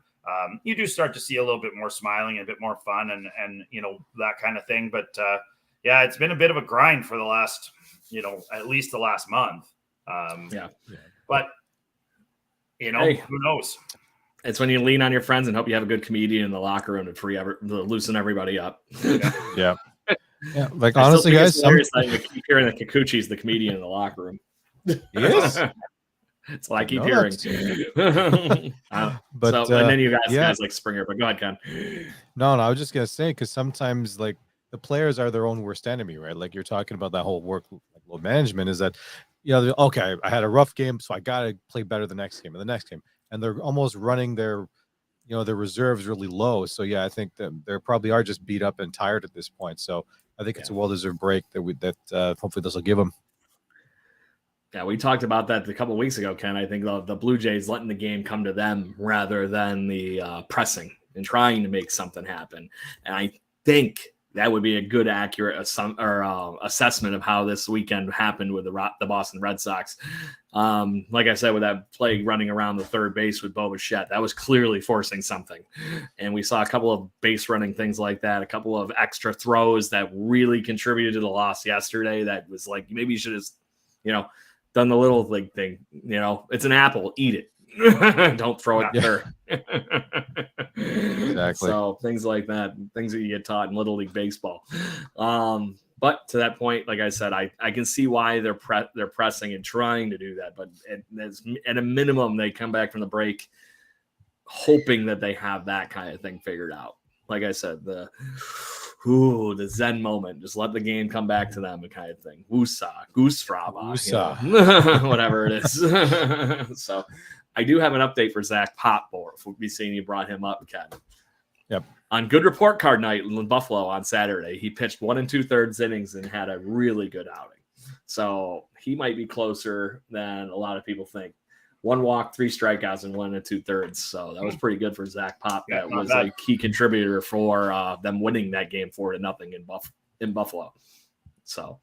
S3: You do start to see a little bit more smiling and a bit more fun and that kind of thing. But it's been a bit of a grind for the last, at least the last month. But who knows?
S2: It's when you lean on your friends and hope you have a good comedian in the locker room to loosen everybody up.
S1: Yeah. Like, honestly, guys,
S2: I keep hearing that Kikuchi's the comedian in the locker room.
S1: Yes.
S2: That's what I keep hearing.
S1: But
S2: and then you guys like Springer, but go ahead, Ken.
S1: No, I was just gonna say, because sometimes like the players are their own worst enemy, right? Like you're talking about that whole workload management is that, okay, I had a rough game, so I gotta play better the next game and the next game, and they're almost running their reserves really low. So yeah, I think that they probably are just beat up and tired at this point. So I think it's a well-deserved break that hopefully this will give them.
S2: Yeah, we talked about that a couple of weeks ago, Ken. I think the Blue Jays letting the game come to them rather than the pressing and trying to make something happen. And I think that would be a good, accurate assessment of how this weekend happened with the Boston Red Sox. Like I said, with that play running around the third base with Bo Bichette, that was clearly forcing something. And we saw a couple of base running things like that, a couple of extra throws that really contributed to the loss yesterday. That was like, maybe you should have, done the little thing. It's an apple, eat it. Don't throw it there.
S1: Exactly.
S2: So things like that, things that you get taught in Little League Baseball. But to that point, like I said, I can see why they're pressing and trying to do that. But at a minimum, they come back from the break hoping that they have that kind of thing figured out. Like I said, the Zen moment. Just let the game come back to them, kind of thing. Woosah, goose fraba, whatever it is. So I do have an update for Zach Popbohr. If we'll be seeing you brought him up, Ken.
S1: Yep.
S2: On good report card night in Buffalo on Saturday, he pitched 1 2/3 innings and had a really good outing. So he might be closer than a lot of people think. 1 walk, 3 strikeouts, and 1 2/3. So that was pretty good for Zach Pop. That was a key contributor for them winning that game 4-0 in Buffalo. So,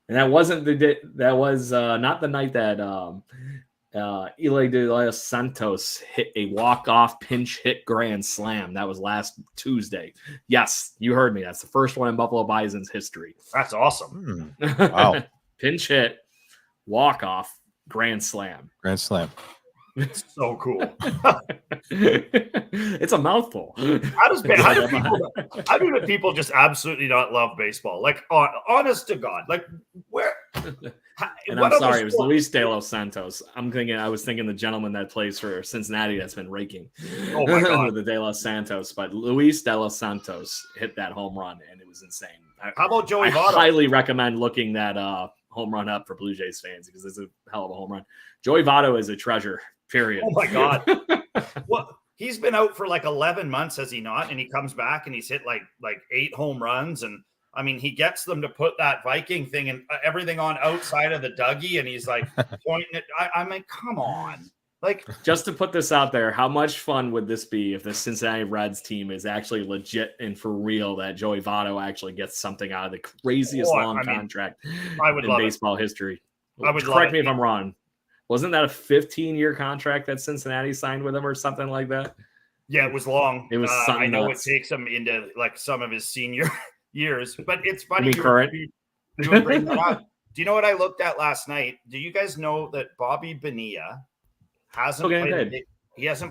S2: and that wasn't not the night that Eli De Los Santos hit a walk-off pinch hit grand slam. That was last Tuesday. Yes, you heard me. That's the first one in Buffalo Bison's history.
S3: That's awesome.
S1: Wow.
S2: Pinch hit, walk-off, grand slam.
S3: It's so cool.
S2: It's a mouthful.
S3: How do people just absolutely not love baseball? Like, honest to God, like where?
S2: And I'm sorry, it was Luis De Los Santos. I was thinking the gentleman that plays for Cincinnati that's been raking.
S3: Oh my God.
S2: With the De Los Santos, but Luis De Los Santos hit that home run, and it was insane.
S3: How about Joey Votto?
S2: I highly recommend looking that home run up for Blue Jays fans because it's a hell of a home run. Joey Votto is a treasure. Period.
S3: Oh my God. Well, he's been out for like 11 months, has he not? And he comes back and he's hit like 8 home runs. And I mean, he gets them to put that Viking thing and everything on outside of the Dougie, and he's like pointing it. I mean, come on. Like,
S2: just to put this out there, how much fun would this be if the Cincinnati Reds team is actually legit and for real that Joey Votto actually gets something out of the craziest contract in baseball history? Correct me if I'm wrong. Wasn't that a 15-year contract that Cincinnati signed with him or something like that?
S3: Yeah, it was long.
S2: It was
S3: I know
S2: nuts.
S3: It takes him into like some of his senior years, but it's funny.
S2: You current?
S3: You bring that up. Do you know what I looked at last night? Do you guys know that Bobby Bonilla hasn't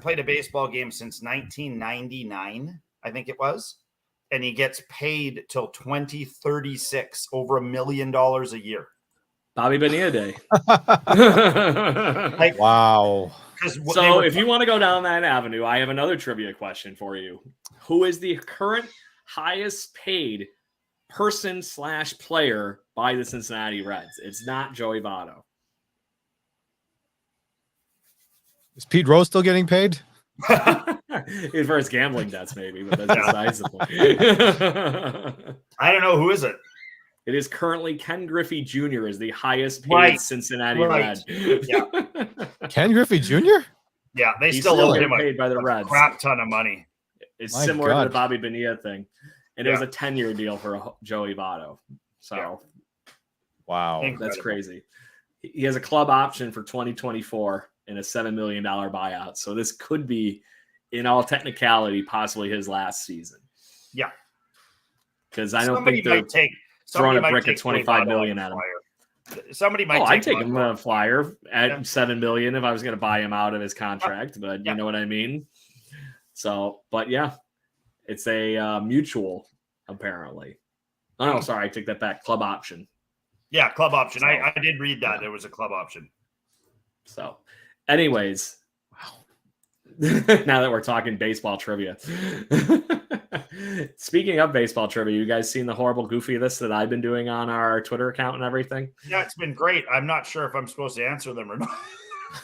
S3: played a baseball game since 1999, I think it was, and he gets paid till 2036, over $1 million a year.
S2: Bobby Bonilla Day.
S1: Wow.
S2: So if you want to go down that avenue, I have another trivia question for you. Who is the current highest paid person/player by the Cincinnati Reds? It's not Joey Votto.
S1: Is Pete Rose still getting paid?
S2: For his gambling debts, maybe, but that's besides the point.
S3: I don't know. Who is it?
S2: It is currently Ken Griffey Jr. is the highest paid Cincinnati Red.
S3: Yeah.
S1: Ken Griffey Jr.?
S3: Yeah, they
S2: He's
S3: still owe
S2: getting
S3: him
S2: paid by the
S3: a
S2: Reds.
S3: crap ton of money.
S2: It's
S1: My
S2: similar to
S1: God.
S2: the Bobby Bonilla thing, and it was
S3: Yeah.
S2: a 10-year deal for Joey Votto. So
S3: Yeah.
S1: Wow.
S3: Incredible.
S2: that's crazy. He has a club option for 2024 and a $7 million buyout. So this could be, in all technicality, possibly his last season.
S3: Yeah.
S2: Because I don't think they're throwing a brick at 25 million at him.
S3: Somebody might
S2: I'd take him a flyer at 7 million if I was going to buy him out of his contract, but
S3: Yeah.
S2: you know what I mean? So, but yeah, it's a mutual, apparently. Oh, no, sorry, I take that back. Club option.
S3: Yeah, club option.
S2: So,
S3: I did read that.
S2: yeah.
S3: There was a club option.
S2: So, anyways, now that we're talking baseball trivia. Speaking of baseball trivia, you guys seen the horrible goofy list that I've been doing on our Twitter account and everything?
S3: Yeah, it's been great. I'm not sure if I'm supposed to answer them or not.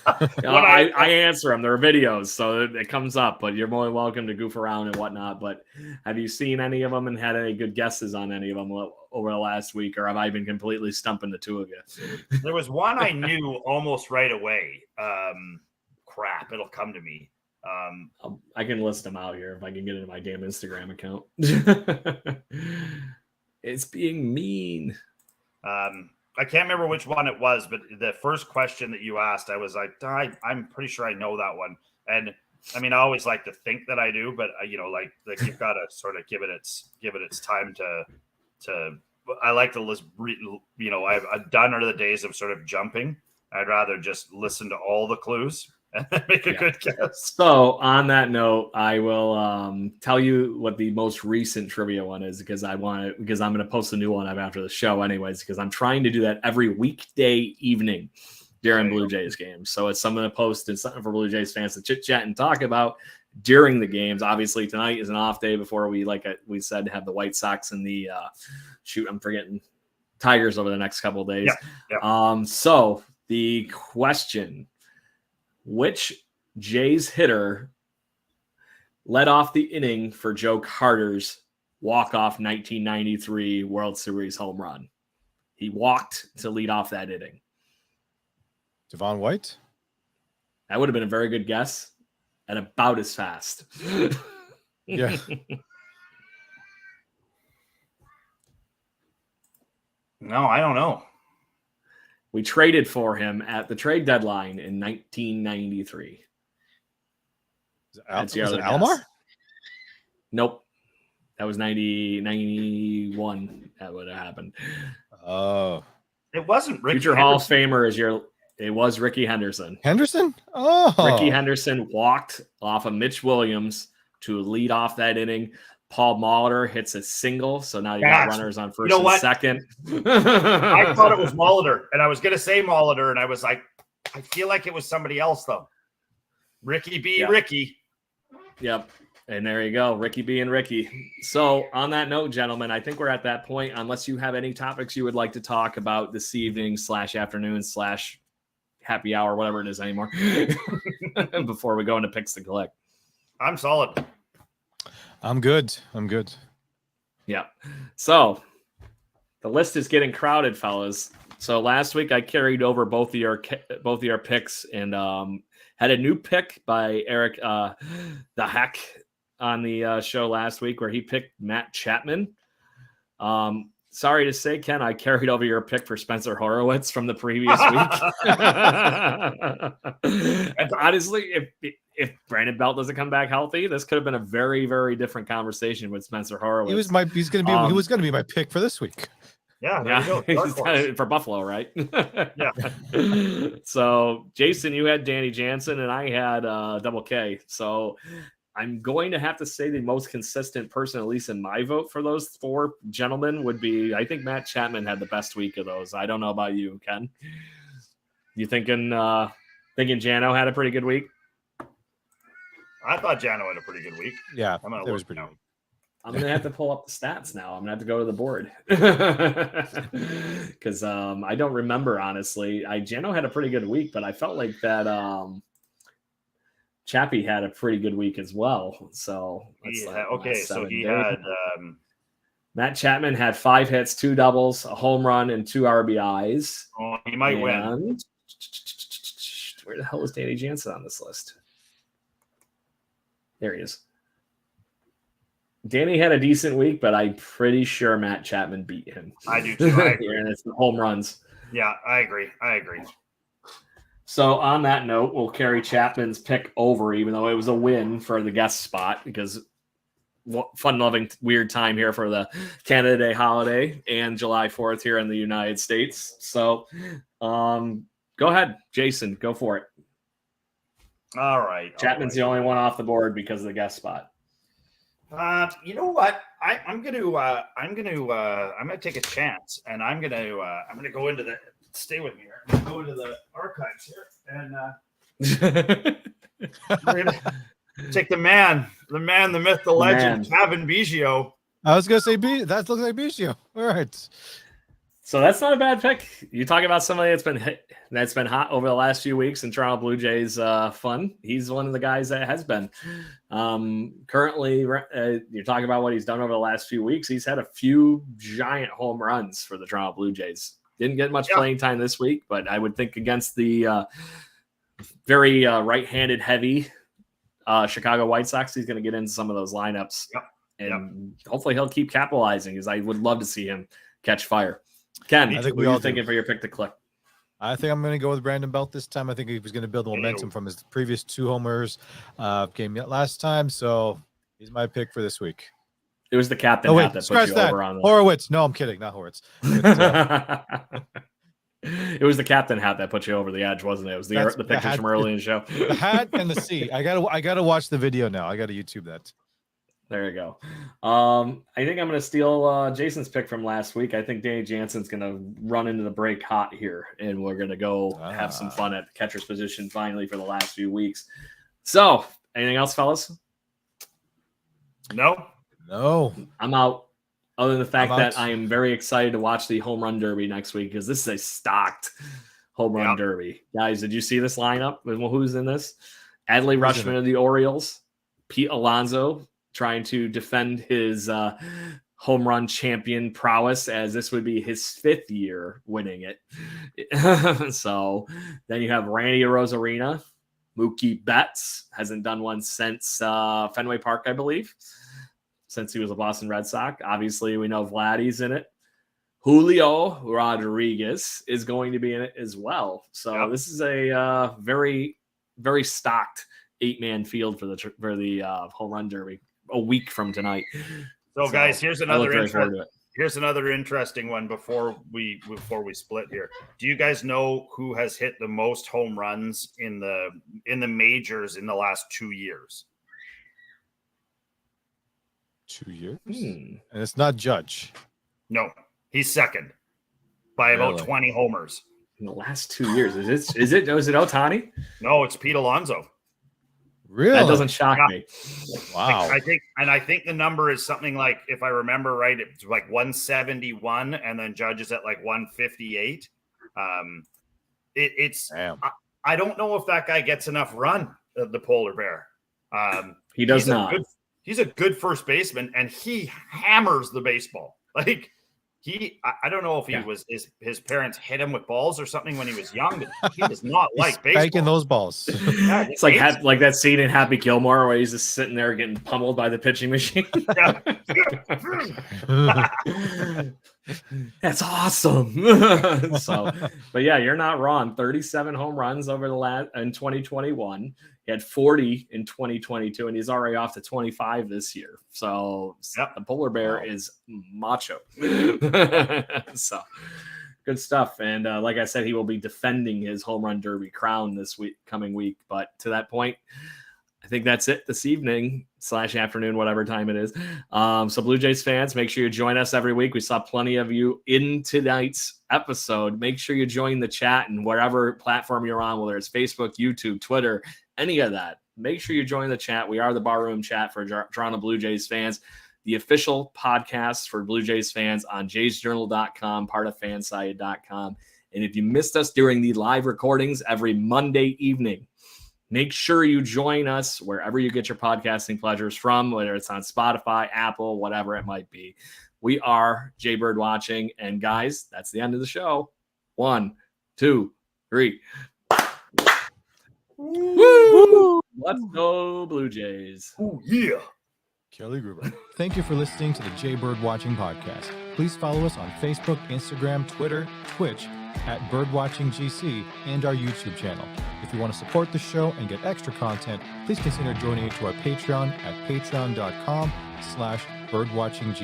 S2: I answer them. There are videos, so it comes up, but you're more than welcome to goof around and whatnot. But have you seen any of them and had any good guesses on any of them over the last week, or have I been completely stumping the two of you?
S3: There was one I knew almost right away. Crap, it'll come to me.
S2: I can list them out here if I can get into my damn Instagram account. It's being mean.
S3: I can't remember which one it was, but the first question that you asked, I was like, I'm pretty sure I know that one. And I mean, I always like to think that I do, but like you've got to sort of give it its time to. I like to list. I've done are the days of sort of jumping. I'd rather just listen to all the clues and make a good guess.
S2: So on that note, I will tell you what the most recent trivia one is because I'm going to post a new one after the show anyways, because I'm trying to do that every weekday evening during Blue Jays games. So it's something to post and something for Blue Jays fans to chit chat and talk about during the games. Obviously tonight is an off day before we said, have the White Sox and the I'm forgetting Tigers over the next couple of days.
S3: Yeah.
S2: So the question, which Jays hitter led off the inning for Joe Carter's walk-off 1993 World Series home run? He walked to lead off that inning.
S1: Devon White?
S2: That would have been a very good guess and about as fast.
S1: Yeah.
S3: No, I don't know.
S2: We traded for him at the trade deadline in 1993.
S1: Was it Alomar?
S2: Nope. That was 91. That would have happened.
S1: Oh.
S3: It wasn't Ricky
S2: Future Hall of Famer it was Ricky Henderson.
S1: Henderson? Oh.
S2: Ricky Henderson walked off of Mitch Williams to lead off that inning. Paul Molitor hits a single, so now you got runners on first and second.
S3: I thought it was Molitor, and I was going to say Molitor, and I was like, I feel like it was somebody else, though. Ricky B.
S2: Yep.
S3: Ricky.
S2: Yep. And there you go, Ricky B. and Ricky. So on that note, gentlemen, I think we're at that point, unless you have any topics you would like to talk about this evening / afternoon / happy hour, whatever it is anymore, before we go into picks to collect.
S3: I'm solid.
S1: I'm good.
S2: Yeah. So the list is getting crowded, fellas. So last week I carried over both of your picks and had a new pick by Eric the Heck on the show last week where he picked Matt Chapman. Sorry to say, Ken, I carried over your pick for Spencer Horowitz from the previous week. And honestly, if Brandon Belt doesn't come back healthy, this could have been a very, very different conversation with Spencer Horowitz.
S1: He was going to be my pick for this week.
S3: Yeah,
S2: for Buffalo, right?
S3: Yeah.
S2: So, Jason, you had Danny Jansen, and I had Double K. So, I'm going to have to say the most consistent person, at least in my vote, for those four gentlemen would be, I think Matt Chapman had the best week of those. I don't know about you, Ken. You thinking Jano had a pretty good week?
S3: I thought Jano had a pretty good week.
S1: Yeah, it was pretty good.
S2: I'm going to have to pull up the stats now. I'm going to have to go to the board. Because I don't remember, honestly. Jano had a pretty good week, but I felt like that Chappie had a pretty good week as well. So,
S3: so he had...
S2: Matt Chapman had 5 hits, 2 doubles, a home run, and 2 RBIs.
S3: Oh, he might win.
S2: Where the hell is Danny Jansen on this list? There he is. Danny had a decent week, but I'm pretty sure Matt Chapman beat him.
S3: I do too. I agree.
S2: And it's the home runs.
S3: Yeah, I agree.
S2: So on that note, we'll carry Chapman's pick over, even though it was a win for the guest spot, because fun-loving, weird time here for the Canada Day holiday and July 4th here in the United States. So go ahead, Jason, go for it.
S3: All right.
S2: Chapman's the only one off the board because of the guest spot.
S3: You know what? I'm gonna take a chance, and I'm gonna go into the. Stay with me here. I'm gonna go into the archives here, and we're gonna take the man, the myth, the legend, Kevin Biggio.
S1: I was gonna say that looks like Biggio. All right.
S2: So that's not a bad pick. You talk about somebody that's been hot over the last few weeks in Toronto Blue Jays fun. He's one of the guys that has been. Currently, you're talking about what he's done over the last few weeks. He's had a few giant home runs for the Toronto Blue Jays. Didn't get much playing time this week, but I would think against the very right-handed heavy Chicago White Sox, he's going to get into some of those lineups. And hopefully he'll keep capitalizing, because I would love to see him catch fire. Ken, what are you thinking for your pick to click?
S1: I think I'm going to go with Brandon Belt this time. I think he was going to build momentum from his previous 2 homers game last time. So he's my pick for this week.
S2: It was the captain hat that put you over on
S1: Horowitz. No, I'm kidding. Not Horowitz.
S2: It was the captain hat that put you over the edge, wasn't it? It was the pictures from early in the show.
S1: The hat and the C. I gotta watch the video now. I gotta YouTube that.
S2: There you go. I think I'm going to steal Jason's pick from last week. I think Danny Jansen's going to run into the break hot here, and we're going to go have some fun at the catcher's position finally for the last few weeks. So, anything else, fellas?
S3: No.
S2: I'm out. Other than the fact that I am very excited to watch the home run derby next week, because this is a stocked home run derby. Guys, did you see this lineup? Who's in this? Adley Rutschman of the Orioles, Pete Alonso, trying to defend his home run champion prowess, as this would be his 5th year winning it. So then you have Randy Arozarena, Mookie Betts, hasn't done one since Fenway Park, I believe, since he was a Boston Red Sox. Obviously, we know Vladdy's in it. Julio Rodriguez is going to be in it as well. So this is a very, very stocked 8-man field for the home run derby a week from tonight.
S3: So guys, here's another interesting one before we split here. Do you guys know who has hit the most home runs in the majors in the last 2 years?
S1: 2 years? And it's not Judge.
S3: No, he's second by about 20 homers
S2: in the last 2 years. Is it Ohtani?
S3: No, it's Pete Alonso.
S1: Really?
S2: That doesn't shock me.
S1: Wow.
S3: I think the number is something like, if I remember right, it's like 171, and then Judge is at like 158. I don't know if that guy gets enough run, the polar bear.
S2: He does not.
S3: He's a good first baseman, and he hammers the baseball. Like, I don't know if his parents hit him with balls or something when he was young, but he does not like baseball.
S1: Spanking those balls.
S3: Yeah,
S2: it's like that scene in Happy Gilmore where he's just sitting there getting pummeled by the pitching machine. That's awesome. But yeah, you're not wrong. 37 home runs over in 2021. He had 40 in 2022, and he's already off to 25 this year. So the polar bear is macho. So good stuff. And like I said, he will be defending his home run derby crown coming week. But to that point, I think that's it this evening / afternoon, whatever time it is. So Blue Jays fans, make sure you join us every week. We saw plenty of you in tonight's episode. Make sure you join the chat, and whatever platform you're on, whether it's Facebook, YouTube, Twitter, any of that, make sure you join the chat. We are the Barroom Chat for Toronto Blue Jays fans, the official podcast for Blue Jays fans on jaysjournal.com, part of fanside.com. And if you missed us during the live recordings every Monday evening, make sure you join us wherever you get your podcasting pleasures from, whether it's on Spotify, Apple, whatever it might be. We are Jaybird Watching. And guys, that's the end of the show. 1, 2, 3. Woo! Let's go, Blue Jays.
S3: Oh yeah.
S1: Kelly Gruber. Thank you for listening to the Jay Bird Watching Podcast. Please follow us on Facebook, Instagram, Twitter, Twitch at BirdwatchingGC and our YouTube channel. If you want to support the show and get extra content, please consider joining to our Patreon at patreon.com/birdwatchinggc.